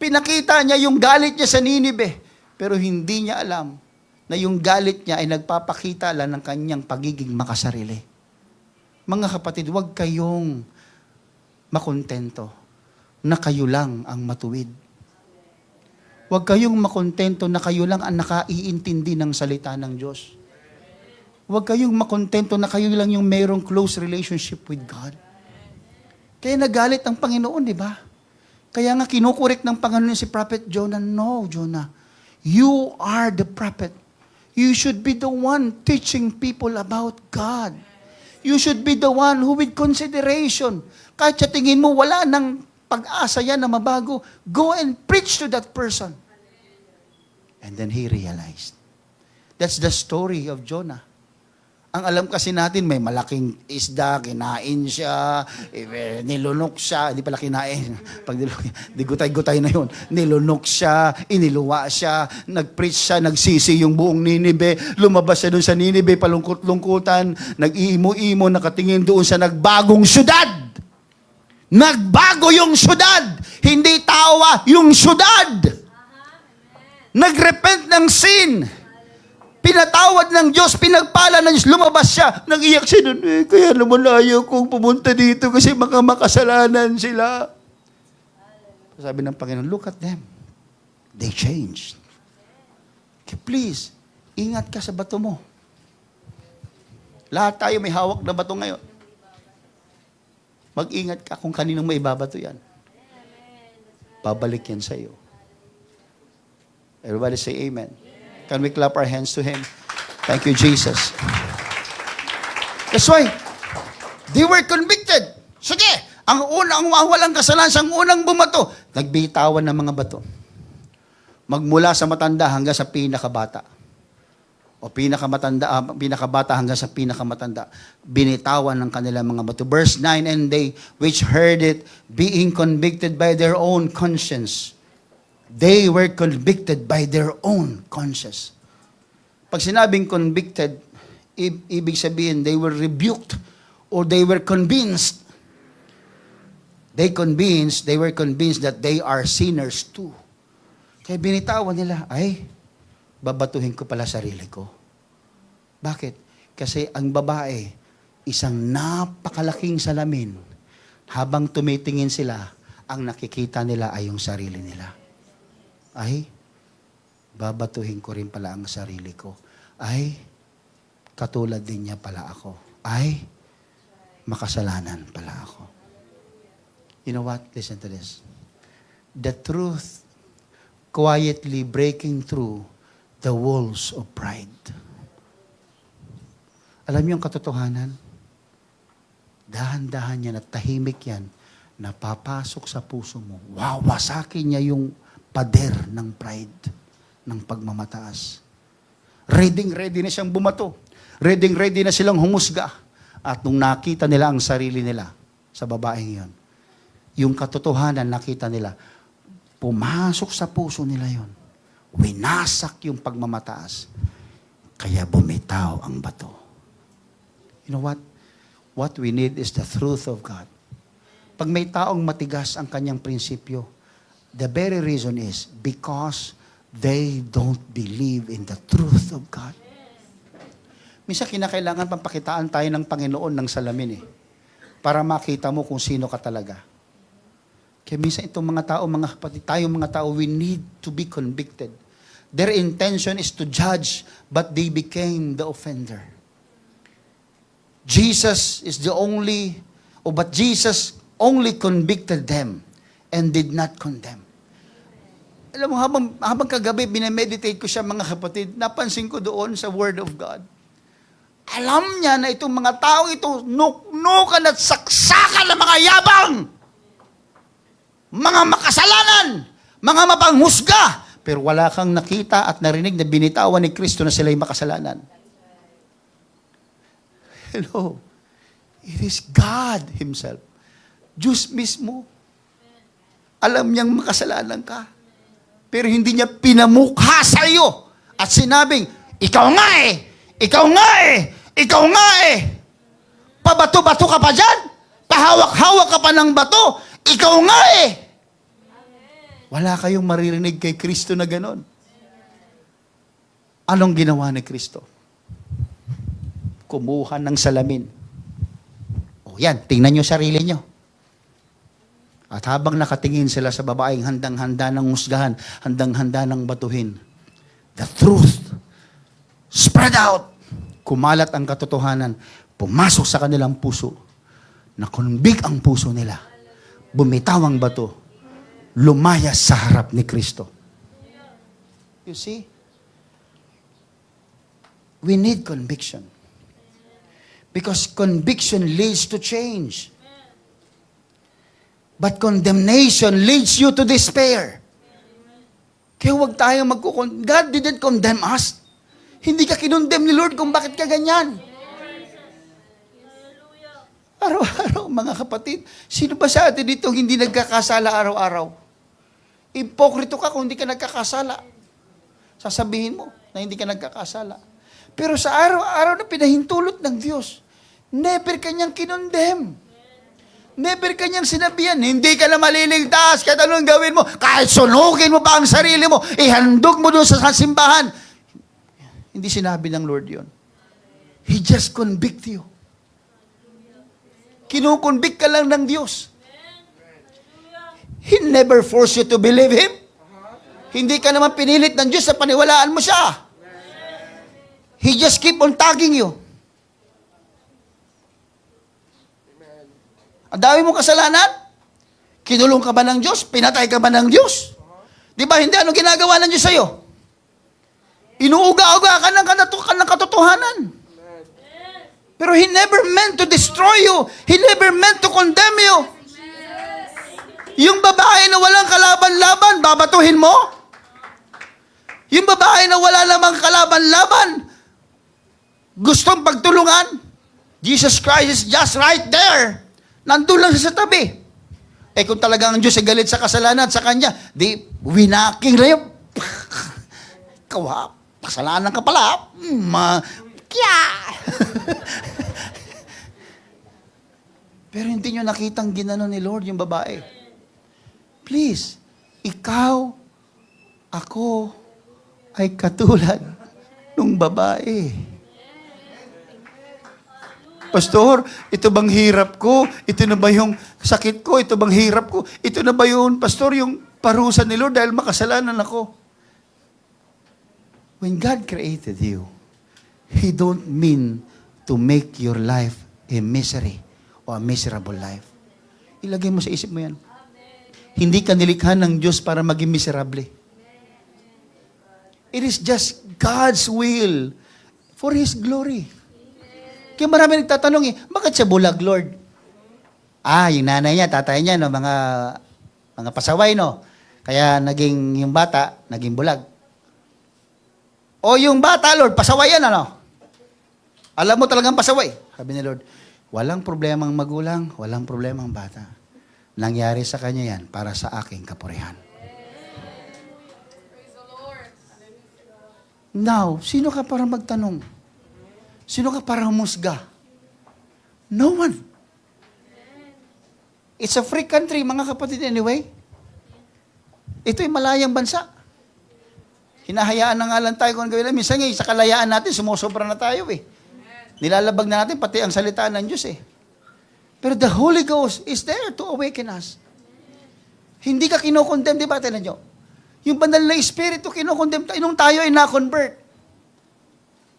pinakita niya yung galit niya sa Nineveh, pero hindi niya alam na yung galit niya ay nagpapakita lang ng kanyang pagiging makasarili. Mga kapatid, huwag kayong makontento na kayo lang ang matuwid. Huwag kayong makontento na kayo lang ang nakaiintindi ng salita ng Diyos. Huwag kayong makontento na kayo lang yung mayroong close relationship with God. Kaya nagalit ang Panginoon, di ba? Kaya nga kinukurek ng Panginoon si Prophet Jonah. No, Jonah. You are the prophet. You should be the one teaching people about God. You should be the one who with consideration, kahit sa tingin mo wala nang pag-asa yan na mabago. Go and preach to that person. And then he realized. That's the story of Jonah. Ang alam kasi natin, may malaking isda, kinain siya, nilunok siya, hindi pala kinain, pag di gutay-gutay na yun, nilunok siya, iniluwa siya, nag-preach siya, nagsisi yung buong Ninibe, lumabas siya doon sa Ninibe, palungkot-lungkutan, nag-iimo-imo, nakatingin doon sa nagbagong syudad. Nagbago yung syudad, hindi tawa yung syudad. Nag-repent ng sin. Pinatawad ng Diyos, pinagpala ng Diyos, lumabas siya. Nag-iyak siya doon, kaya naman ayaw kong pumunta dito kasi makasalanan sila. Sabi ng Panginoon, look at them. They changed. Okay, please, ingat ka sa bato mo. Lahat tayo may hawak na bato ngayon. Mag-ingat ka kung kaninong may babato yan. Babalik yan sa iyo. Everybody say amen. Can we clap our hands to Him? Thank you, Jesus. That's why, they were convicted. Sige, ang walang kasalanan, ang unang bumato, nagbitawan ng mga bato. Magmula sa matanda hanggang sa pinakabata. O pinakabata hanggang sa pinakamatanda. Binitawan ng kanilang mga bato. Verse 9, and they which heard it, being convicted by their own conscience. They were convicted by their own conscience. Pag sinabing convicted, ibig sabihin, they were rebuked or they were convinced. They were convinced that they are sinners too. Kaya binitawan nila, ay, babatuhin ko pala sarili ko. Bakit? Kasi ang babae, isang napakalaking salamin. Habang tumitingin sila, ang nakikita nila ay yung sarili nila. Ay, babatuhin ko rin pala ang sarili ko. Ay, katulad din niya pala ako. Ay, makasalanan pala ako. You know what? Listen to this. The truth quietly breaking through the walls of pride. Alam niyo ang katotohanan? Dahan-dahan yan at tahimik yan, napapasok sa puso mo. Wawasakin niya yung pader ng pride, ng pagmamataas. Ready na siyang bumato. Ready na silang humusga. At nung nakita nila ang sarili nila sa babaeng yon, yung katotohanan nakita nila, pumasok sa puso nila yon. Winasak yung pagmamataas. Kaya bumitaw ang bato. You know what? What we need is the truth of God. Pag may taong matigas ang kanyang prinsipyo, the very reason is because they don't believe in the truth of God. Minsan kinakailangan pampakitaan tayo ng Panginoon ng salamin para makita mo kung sino ka talaga. Kaya minsan itong mga tao, mga kapatid, tayong mga tao, we need to be convicted. Their intention is to judge, but they became the offender. Jesus only convicted them and did not condemn. Alam mo, habang kagabi, binameditate ko siya mga kapatid, napansin ko doon sa Word of God. Alam niya na itong mga tao ito, nuknukan at saksakan ng mga yabang, mga makasalanan, mga mapanghusga, pero wala kang nakita at narinig na binitawan ni Kristo na sila'y makasalanan. Hello. It is God Himself. Diyos mismo. Alam niyang makasalanan ka. Pero hindi niya pinamukha sa iyo at sinabing, ikaw nga eh, ikaw nga eh, ikaw nga eh. Pabato-bato ka pa dyan? Pahawak-hawak ka pa ng bato? Ikaw nga eh. Wala kayong maririnig kay Kristo na ganon. Anong ginawa ni Kristo? Kumuha ng salamin. O yan, tingnan nyo sarili nyo. At habang nakatingin sila sa babaeng handang-handa ng husgahan, handang-handa ng batuhin, the truth spread out. Kumalat ang katotohanan, pumasok sa kanilang puso, nakunbig ang puso nila, bumitaw ang bato, lumayas sa harap ni Kristo. You see? We need conviction. Because conviction leads to change. But condemnation leads you to despair. Kaya huwag tayong God didn't condemn us. Hindi ka kinondemn ni Lord kung bakit ka ganyan. Araw-araw, mga kapatid, sino ba sa atin dito hindi nagkakasala araw-araw? Ipokrito ka kung hindi ka nagkakasala. Sasabihin mo na hindi ka nagkakasala. Pero sa araw-araw na pinahintulot ng Diyos, never kanyang kinondemn. Never kanyang sinabihan, hindi ka na maliligtas, kahit anong gawin mo, kahit sunugin mo pa ang sarili mo, ihandog mo doon sa simbahan. Hindi sinabi ng Lord yon. He just convict you. Kinukonvict ka lang ng Diyos. He never forced you to believe Him. Hindi ka naman pinilit ng Diyos sa paniwalaan mo siya. He just keep on tagging you. Ang dami mong kasalanan? Kinulong ka ba ng Diyos? Pinatay ka ba ng Diyos? Di ba hindi? Ano ginagawa ng Diyos sa'yo? Inuuga-uga ka ng katotohanan. Pero He never meant to destroy you. He never meant to condemn you. Yung babae na walang kalaban-laban, babatuhin mo? Yung babae na wala namang kalaban-laban, gustong pagtulungan, Jesus Christ is just right there. Nandun lang siya sa tabi. Eh kung talagang ang Diyos ay galit sa kasalanan sa kanya, di winaking na yun. Kawa, kasalanan ka pala. Kya! Pero hindi nyo nakitang ginano ni Lord yung babae. Please, ikaw, ako, ay katulad ng babae. Pastor, ito bang hirap ko? Ito na ba yung sakit ko? Ito bang hirap ko? Ito na ba yun, Pastor, yung parusa ni Lord dahil makasalanan ako? When God created you, He don't mean to make your life a misery or a miserable life. Ilagay mo sa isip mo yan. Hindi ka nilikha ng Diyos para maging miserable. It is just God's will for His glory. Kaya marami nagtatanong bakit siya bulag, Lord? Yung nanay niya, tatay niya, no, mga pasaway, no? Kaya yung bata, naging bulag. O yung bata, Lord, pasaway yan, ano? Alam mo talagang pasaway. Sabi ni Lord, walang problemang magulang, walang problemang bata. Nangyari sa kanya yan para sa aking kapurihan. Now, sino ka para magtanong? Sino ka para humusga? No one. It's a free country, mga kapatid, anyway. Ito'y malayang bansa. Hinahayaan na nga lang tayo kung gawin. Minsan sa kalayaan natin, sumusobra na tayo eh. Nilalabag na natin pati ang salita ng Diyos eh. Pero the Holy Ghost is there to awaken us. Hindi ka kinokondemn, di ba? Tinan nyo. Yung banal na Espiritu, kinokondemn tayo. Nung tayo ay na-convert.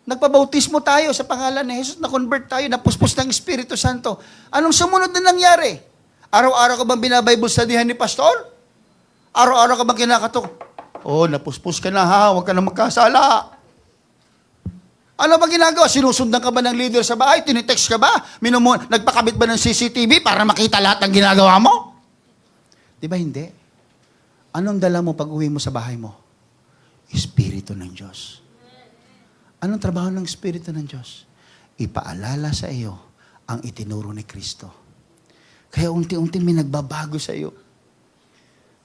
Nagpabautismo tayo sa pangalan ni Jesus, na-convert tayo, napuspos ng Espiritu Santo. Anong sumunod na nangyari? Araw-araw ka bang binabible studyhan ni Pastor? Araw-araw ka bang kinakatok? Napuspos ka na ha, huwag ka na magkasala. Ano ba ginagawa? Sinusundan ka ba ng leader sa bahay? Tinitext ka ba? Nagpakabit ba ng CCTV para makita lahat ng ginagawa mo? Di ba hindi? Anong dala mo pag uwi mo sa bahay mo? Espiritu ng Diyos. Anong trabaho ng Espiritu ng Diyos? Ipaalala sa iyo ang itinuro ni Kristo. Kaya unti-unti may nagbabago sa iyo.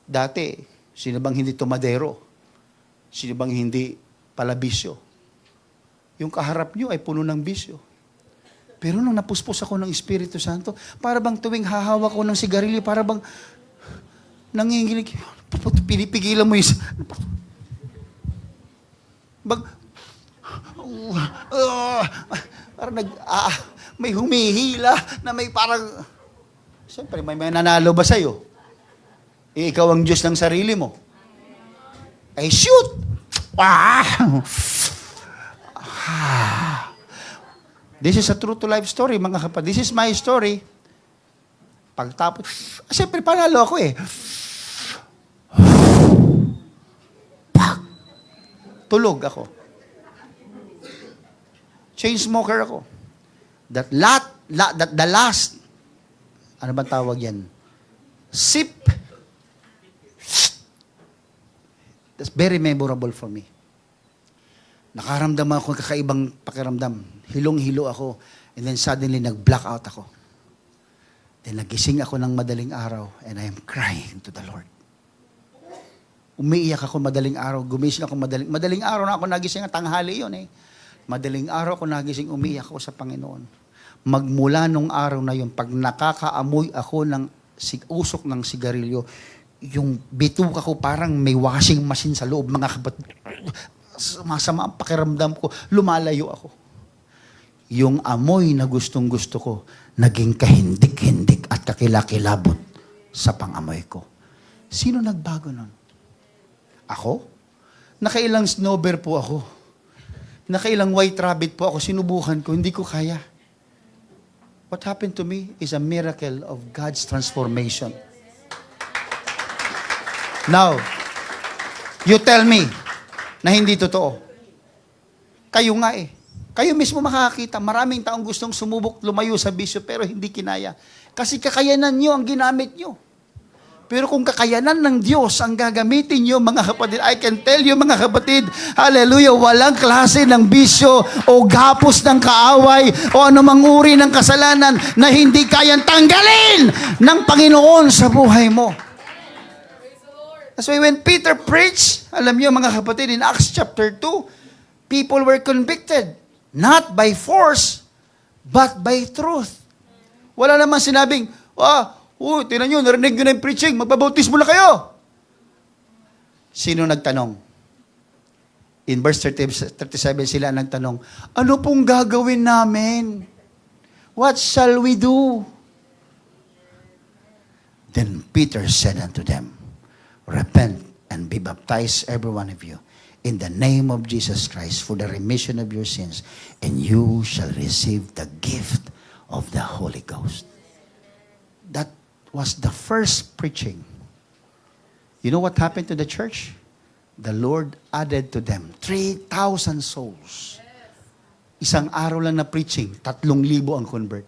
Dati, sino bang hindi tumadero? Sino bang hindi palabisyo? Yung kaharap nyo ay puno ng bisyo. Pero nung napuspos ako ng Espiritu Santo, para bang tuwing hahawak ko ng sigarilyo, para bang nanginginig, pinipigilan mo yung... Parang may humihila na may parang... Siyempre, may nanalo ba sa'yo? Ikaw ang Diyos ng sarili mo. Ay, shoot! This is a true to life story, mga kapatid. This is my story. Pagtapos, siyempre, panalo ako eh. Tulog ako. Chain smoker ako. The last, ano ba tawag yan? Sip. That's very memorable for me. Nakaramdam ako ng kakaibang pakiramdam. Hilong-hilo ako. And then suddenly, nag-blackout ako. Then nagising ako ng madaling araw and I am crying to the Lord. Umiiyak ako madaling araw. Gumising ako madaling araw na ako nagising. Tanghali yun eh. Madaling araw ako nagising. Umiiyak ako sa Panginoon. Magmula nung araw na yun, pag nakakaamoy ako ng usok ng sigarilyo, yung bituka ko parang may washing machine sa loob. Mga kapatid, masama ang pakiramdam ko. Lumalayo ako. Yung amoy na gustong-gusto ko, naging kahindik-hindik at kakilakilabot sa pangamoy ko. Sino nagbago nun? Ako? Nakailang snowbear po ako. Nakailang white rabbit po ako. Sinubukan ko, hindi ko kaya. What happened to me is a miracle of God's transformation. Now, you tell me na hindi totoo. Kayo nga eh. Kayo mismo makakakita, maraming taong gustong sumubok lumayo sa bisyo pero hindi kinaya. Kasi kakayanan nyo ang ginamit nyo. Pero kung kakayanan ng Diyos ang gagamitin nyo, mga kapatid, I can tell you, mga kapatid, hallelujah, walang klase ng bisyo o gapos ng kaaway o anumang uri ng kasalanan na hindi kayang tanggalin ng Panginoon sa buhay mo. That's why when Peter preached, alam niyo mga kapatid, in Acts chapter 2, people were convicted. Not by force, but by truth. Wala naman sinabing, tinan nyo, narinig nyo na yung preaching, magbabautismo na kayo. Sino nagtanong? In verse 37 sila nagtanong, ano pong gagawin namin? What shall we do? Then Peter said unto them, repent and be baptized, every one of you, in the name of Jesus Christ for the remission of your sins, and you shall receive the gift of the Holy Ghost. That was the first preaching. You know what happened to the church? The Lord added to them 3,000 souls. Isang araw lang na preaching, 3,000 ang convert.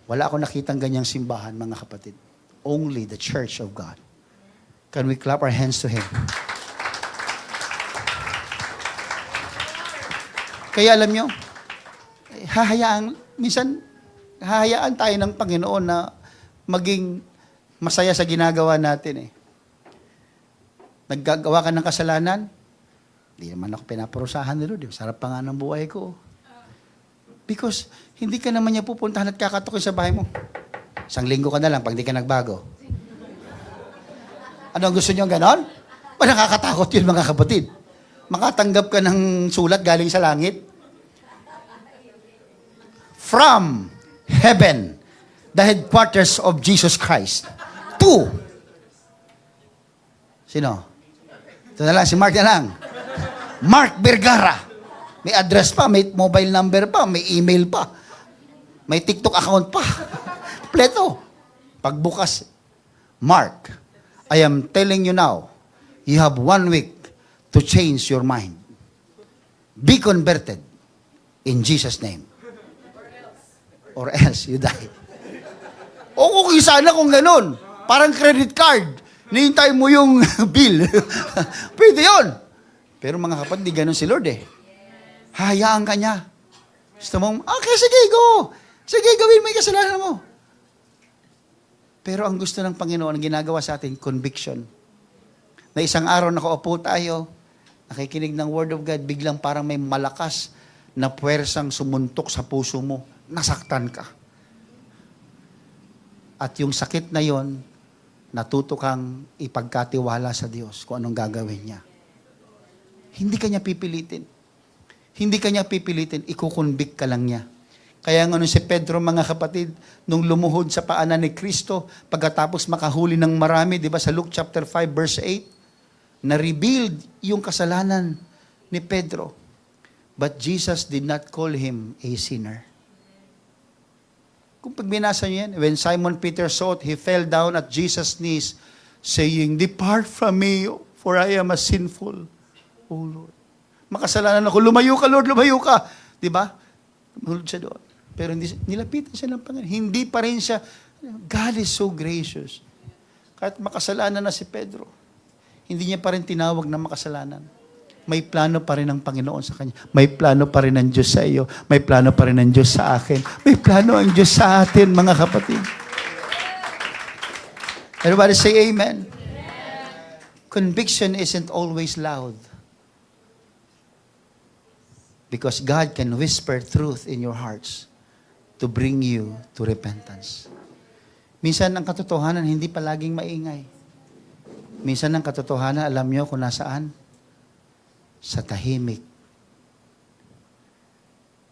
Wala akong nakitang ganyang simbahan, mga kapatid. Only the church of God. Can we clap our hands to Him? Kaya alam nyo, minsan, hahayaan tayo ng Panginoon na maging masaya sa ginagawa natin eh. Naggagawa ka ng kasalanan, hindi naman ako pinaparusahan ni Lord. Sarap pa nga ng buhay ko. Because, hindi ka naman niya pupuntahan at kakatukin sa bahay mo. 1 linggo ka na lang pag di ka nagbago. Ano ang gusto niyo ganon? Nakakatakot yun mga kapatid. Makatanggap ka ng sulat galing sa langit. From heaven, the headquarters of Jesus Christ. To. Sino? Ito na lang, si Mark na lang. Mark Vergara. May address pa, may mobile number pa, may email pa. May TikTok account pa. Kompleto. Pagbukas, Mark, I am telling you now, you have 1 week to change your mind. Be converted in Jesus' name. Or else you die. O kung sana kung ganun, parang credit card, nihintay mo yung bill. Pwede yun. Pero mga kapatid, di ganun si Lord eh. Hayaan ka niya. Gusto mong, okay, sige, go. Sige, gawin mo yung kasalanan mo. Pero ang gusto ng Panginoon, ang ginagawa sa atin, conviction. Na isang araw nakaupo tayo, nakikinig ng Word of God, biglang parang may malakas na puwersang sumuntok sa puso mo. Nasaktan ka. At yung sakit na yon, natuto kang ipagkatiwala sa Diyos kung anong gagawin niya. Hindi ka niya pipilitin. Hindi ka niya pipilitin, ikukonvict ka lang niya. Kaya nga si Pedro, mga kapatid, nung lumuhod sa paanan ni Kristo, pagkatapos makahuli ng marami, di ba sa Luke chapter 5 verse 8, na-revealed yung kasalanan ni Pedro. But Jesus did not call him a sinner. Kung pag binasa niyo yan, when Simon Peter saw it, he fell down at Jesus' knees, saying, depart from me, for I am a sinful, O Lord. Makasalanan ako, lumayo ka Lord, lumayo ka. Diba? Mahulog siya doon. Pero hindi, nilapitan siya ng Panginoon. Hindi pa rin siya, God is so gracious. Kahit makasalanan na si Pedro, hindi niya pa rin tinawag na makasalanan. May plano pa rin ng Panginoon sa kanya. May plano pa rin ng Diyos sa iyo. May plano pa rin ng Diyos sa akin. May plano ang Diyos sa atin, mga kapatid. Everybody say amen. Conviction isn't always loud. Because God can whisper truth in your hearts to bring you to repentance. Minsan ang katotohanan hindi palaging maingay. Minsan ang katotohanan, alam nyo kung nasaan? Sa tahimik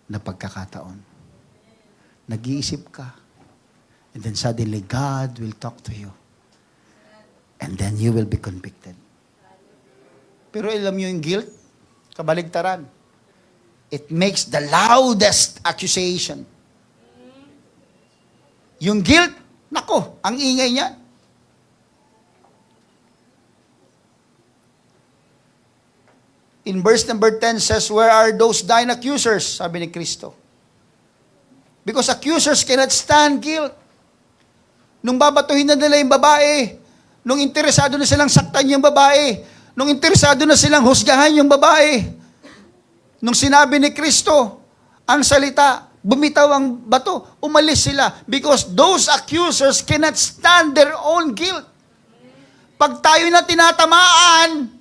na pagkakataon. Nag-iisip ka. And then suddenly, God will talk to you. And then you will be convicted. Pero alam nyo yung guilt? Kabaligtaran. It makes the loudest accusation. Yung guilt, nako, ang ingay niya. In verse number 10 says, where are those thine accusers? Sabi ni Kristo. Because accusers cannot stand guilt. Nung babatuhin na nila yung babae, nung interesado na silang saktan yung babae, nung interesado na silang husgahan yung babae, nung sinabi ni Kristo, ang salita, bumitaw ang bato, umalis sila. Because those accusers cannot stand their own guilt. Pag tayo na tinatamaan,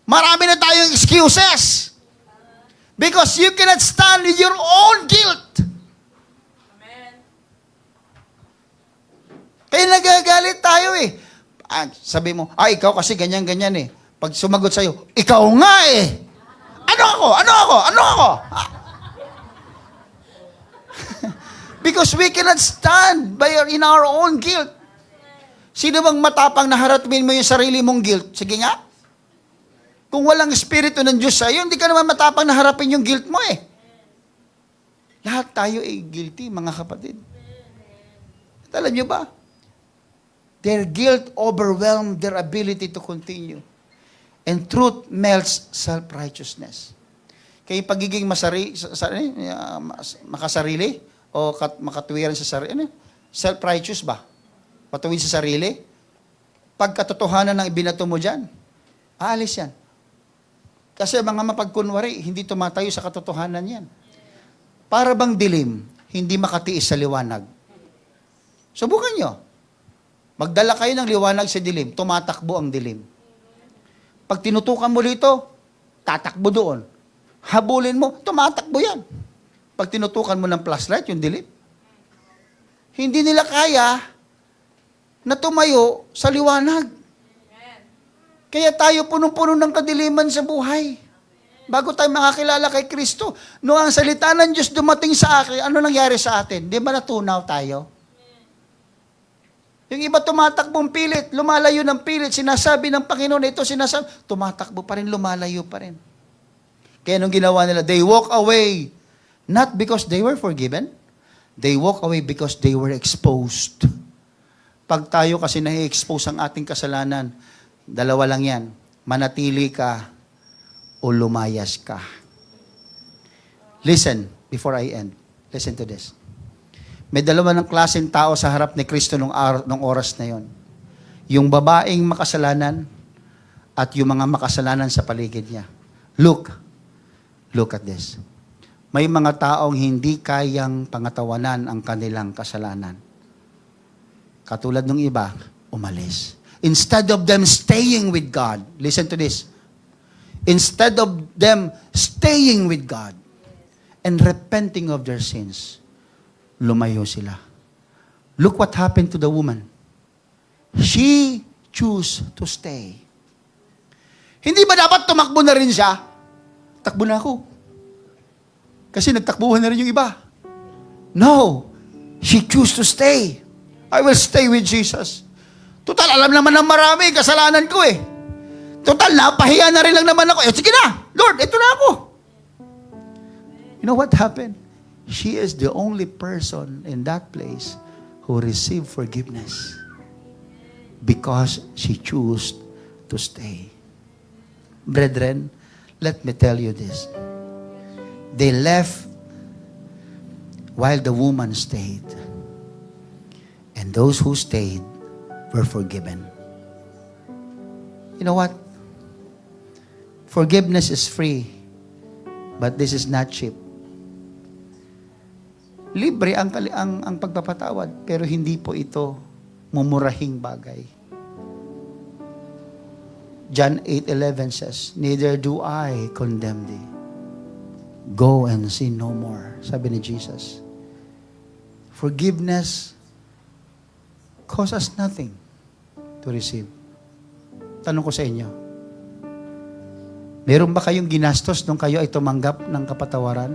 marami na tayong excuses. Because you cannot stand with your own guilt. Amen. Kaya nagagalit tayo eh. Sabi mo, ikaw kasi ganyan-ganyan eh. Pag sumagot sa'yo, ikaw nga eh. Ano ako? Because we cannot stand in our own guilt. Sino bang matapang na harapin mo yung sarili mong guilt? Sige nga. Kung walang espiritu ng Diyos sa'yo, hindi ka naman matapang na harapin yung guilt mo eh. Lahat tayo ay guilty, mga kapatid. Alam nyo ba? Their guilt overwhelmed their ability to continue. And truth melts self-righteousness. Kaya pagiging makasarili o makatuwiran sa sarili, self-righteous ba? Patuwid sa sarili? Pagkatotohanan ng ibinato mo dyan, aalis yan. Kasi mga mapagkunwari, hindi tumatayo sa katotohanan yan. Para bang dilim, hindi makatiis sa liwanag. Subukan nyo. Magdala kayo ng liwanag sa dilim, tumatakbo ang dilim. Pag tinutukan mo dito, tatakbo doon. Habulin mo, tumatakbo yan. Pag tinutukan mo ng flashlight, yung dilim. Hindi nila kaya na tumayo sa liwanag. Kaya tayo punong-puno ng kadiliman sa buhay. Bago tayo makakilala kay Kristo. Noong ang salita ng Diyos dumating sa akin, ano nangyari sa atin? Di ba natunaw tayo? Yung iba tumatakbong pilit, lumalayo ng pilit, sinasabi ng Panginoon, ito sinasabi, tumatakbo pa rin, lumalayo pa rin. Kaya nung ginawa nila, they walk away, not because they were forgiven, they walk away because they were exposed. Pag tayo kasi na-expose ang ating kasalanan, dalawa lang yan, manatili ka o lumayas ka. Listen, before I end, listen to this. May dalawa ng klaseng tao sa harap ni Kristo nung oras na yon. Yung babaeng makasalanan at yung mga makasalanan sa paligid niya. Look at this. May mga taong hindi kayang pangatawanan ang kanilang kasalanan. Katulad ng iba, umalis. Instead of them staying with God, listen to this. Instead of them staying with God and repenting of their sins, lumayo sila. Look what happened to the woman. She chose to stay. Hindi ba dapat tumakbo na rin siya? Takbo na ako. Kasi nagtakbuhan na rin yung iba. No. She chose to stay. I will stay with Jesus. Total, alam naman ng marami, kasalanan ko eh. Total, napahiya na rin lang naman ako. Sige na, Lord, ito na ako. You know what happened? She is the only person in that place who received forgiveness because she chose to stay. Brethren, let me tell you this. They left while the woman stayed. And those who stayed were forgiven. You know what? Forgiveness is free, but this is not cheap. Libre ang pagpapatawad, pero hindi po ito mumurahing bagay. John 8:11 says, "Neither do I condemn thee. Go and sin no more." Sabi ni Jesus. Forgiveness costs us nothing to receive. Tanong ko sa inyo, meron ba kayong ginastos nung kayo ay tumanggap ng kapatawaran?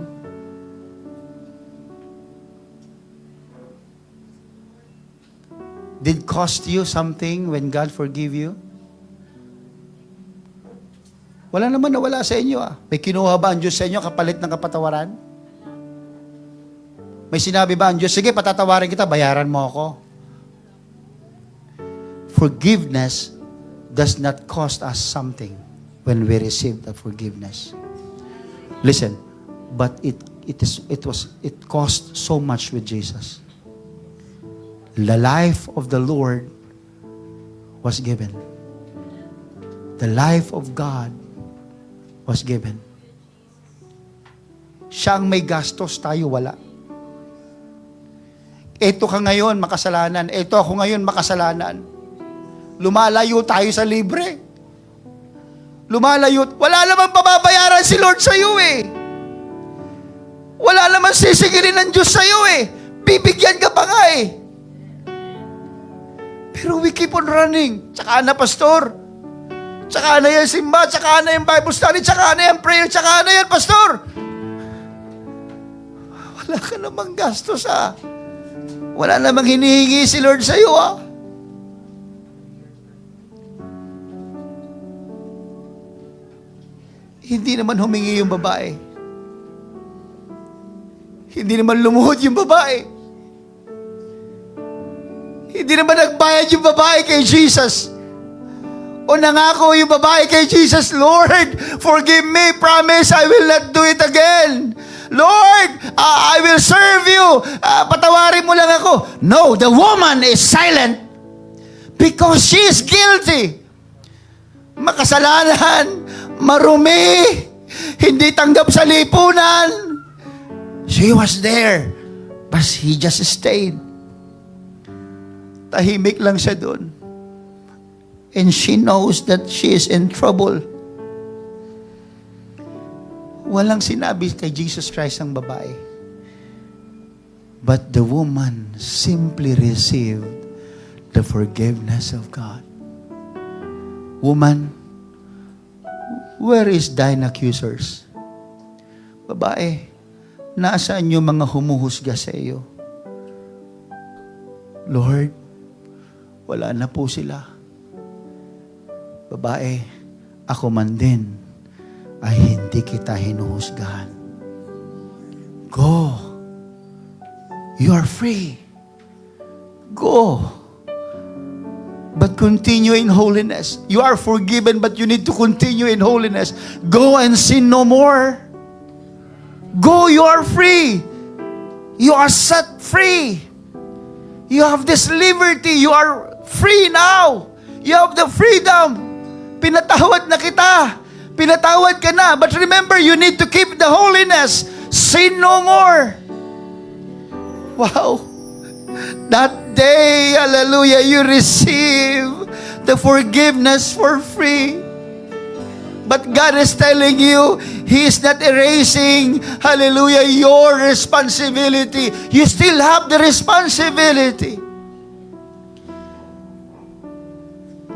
Did cost you something when God forgive you? Wala naman nawala sa inyo. May kinuha ba ang Diyos sa inyo kapalit ng kapatawaran? May sinabi ba ang Diyos, sige, patatawarin kita, bayaran mo ako? Forgiveness does not cost us something when we receive the forgiveness. Listen, but it cost so much with Jesus. The life of the Lord was given. The life of God was given. Siya ang may gastos, tayo wala. Ito ka ngayon, makasalanan. Ito ako ngayon, makasalanan. Lumalayo tayo sa libre. Lumalayo. Wala namang pababayaran si Lord sa iyo eh. Wala namang sisigilin ng Diyos sa iyo eh. Bibigyan ka pa nga eh. Pero we keep on running. Tsaka na, pastor. Tsaka na yan simba. Tsaka na yung Bible study. Tsaka na yung prayer. Tsaka na yan, pastor. Wala ka namang gastos Wala namang hinihingi si Lord sa iyo Hindi naman humingi yung babae. Hindi naman lumuhod yung babae. Hindi naman nagbayad yung babae kay Jesus. O nangako yung babae kay Jesus, Lord, forgive me, promise I will not do it again. Lord, I will serve you. Patawarin mo lang ako. No, the woman is silent because she is guilty. Makasalanan, marumi, hindi tanggap sa lipunan. She was there, but he just stayed. Tahimik lang siya doon. And she knows that she is in trouble. Walang sinabi kay Jesus Christ ang babae. But the woman simply received the forgiveness of God. Woman, where is thine accusers? Babae, nasaan yung mga humuhusga sa iyo? Lord, wala na po sila. Babae, ako man din ay hindi kita hinuhusgahan. Go. You are free. Go. But continue in holiness. You are forgiven, but you need to continue in holiness. Go and sin no more. Go, you are free. You are set free. You have this liberty. You are free now. You have the freedom. Pinatawad na kita. Pinatawad ka na. But remember, you need to keep the holiness. Sin no more. Wow. That day, hallelujah, you receive the forgiveness for free. But God is telling you, He is not erasing, hallelujah, your responsibility. You still have the responsibility.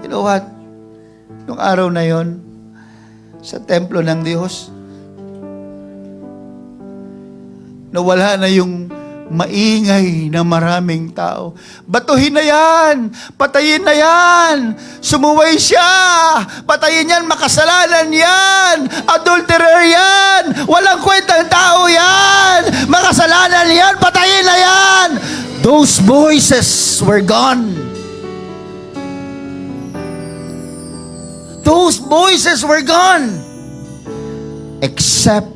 You know what? Nung araw na yon, sa templo ng Diyos, nawala na yung maingay na maraming tao. Batuhin na yan! Patayin na yan! Sumuway siya! Patayin yan! Makasalanan yan! Adulterer yan! Walang kwentang tao yan! Makasalanan yan! Patayin na yan! Those voices were gone. Those voices were gone. Except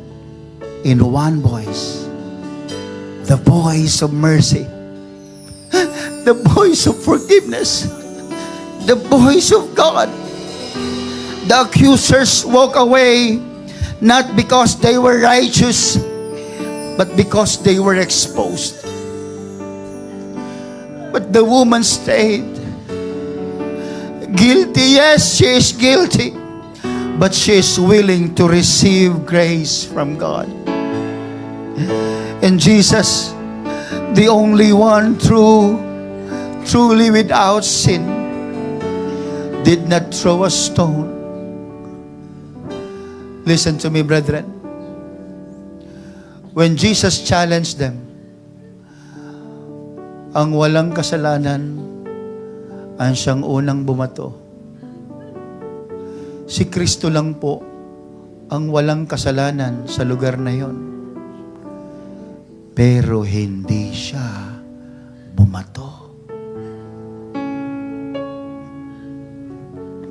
in one voice. The voice of mercy. The voice of forgiveness. the voice of God. The accusers walk away not because they were righteous, but because they were exposed. But the woman stayed. Guilty, yes, she is guilty, but she is willing to receive grace from God. And Jesus, the only one truly without sin, did not throw a stone. Listen to me, brethren. When Jesus challenged them, ang walang kasalanan ang siyang unang bumato. Si Kristo lang po ang walang kasalanan sa lugar na yon. Pero hindi siya bumato.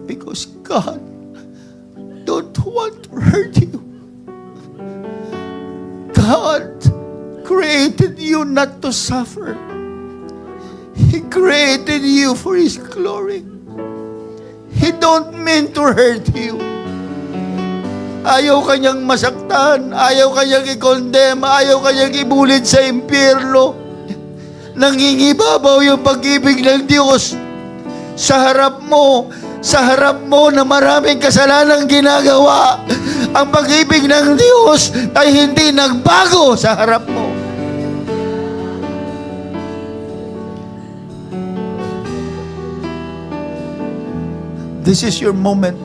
Because God don't want to hurt you. God created you not to suffer. He created you for His glory. He don't mean to hurt you. Ayaw kanyang masaktan, ayaw kanyang i-condemn, ayaw kanyang ibulid sa impyerno. Nangingibabaw yung pag-ibig ng Diyos sa harap mo na maraming kasalanang ginagawa. Ang pag-ibig ng Diyos ay hindi nagbago sa harap mo. This is your moment.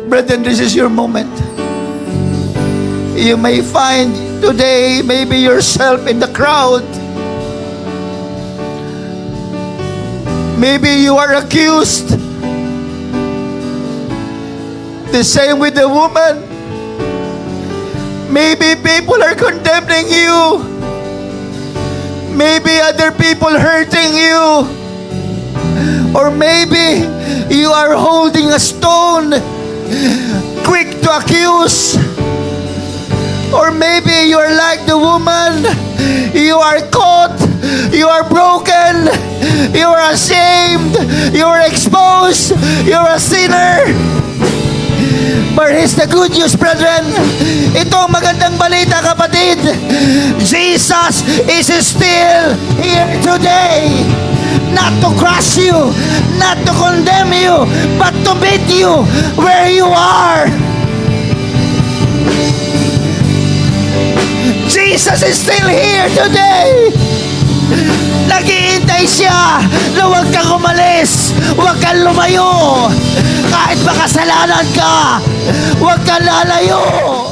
Brethren, this is your moment. You may find today maybe yourself in the crowd. Maybe you are accused. The same with the woman. Maybe people are condemning you. Maybe other people hurting you. Or maybe you are holding a stone, quick to accuse. Or maybe you are like the woman. You are caught. You are broken. You are ashamed. You are exposed. You are a sinner. But here's the good news, brethren. Ito ang magandang balita, kapatid. Jesus is still here today. Not to crush you, not to condemn you, but to meet you where you are. Jesus is still here today. Naghihintay siya na huwag kang umalis, huwag kang lumayo. Kahit makasalanan ka, huwag kang lalayo.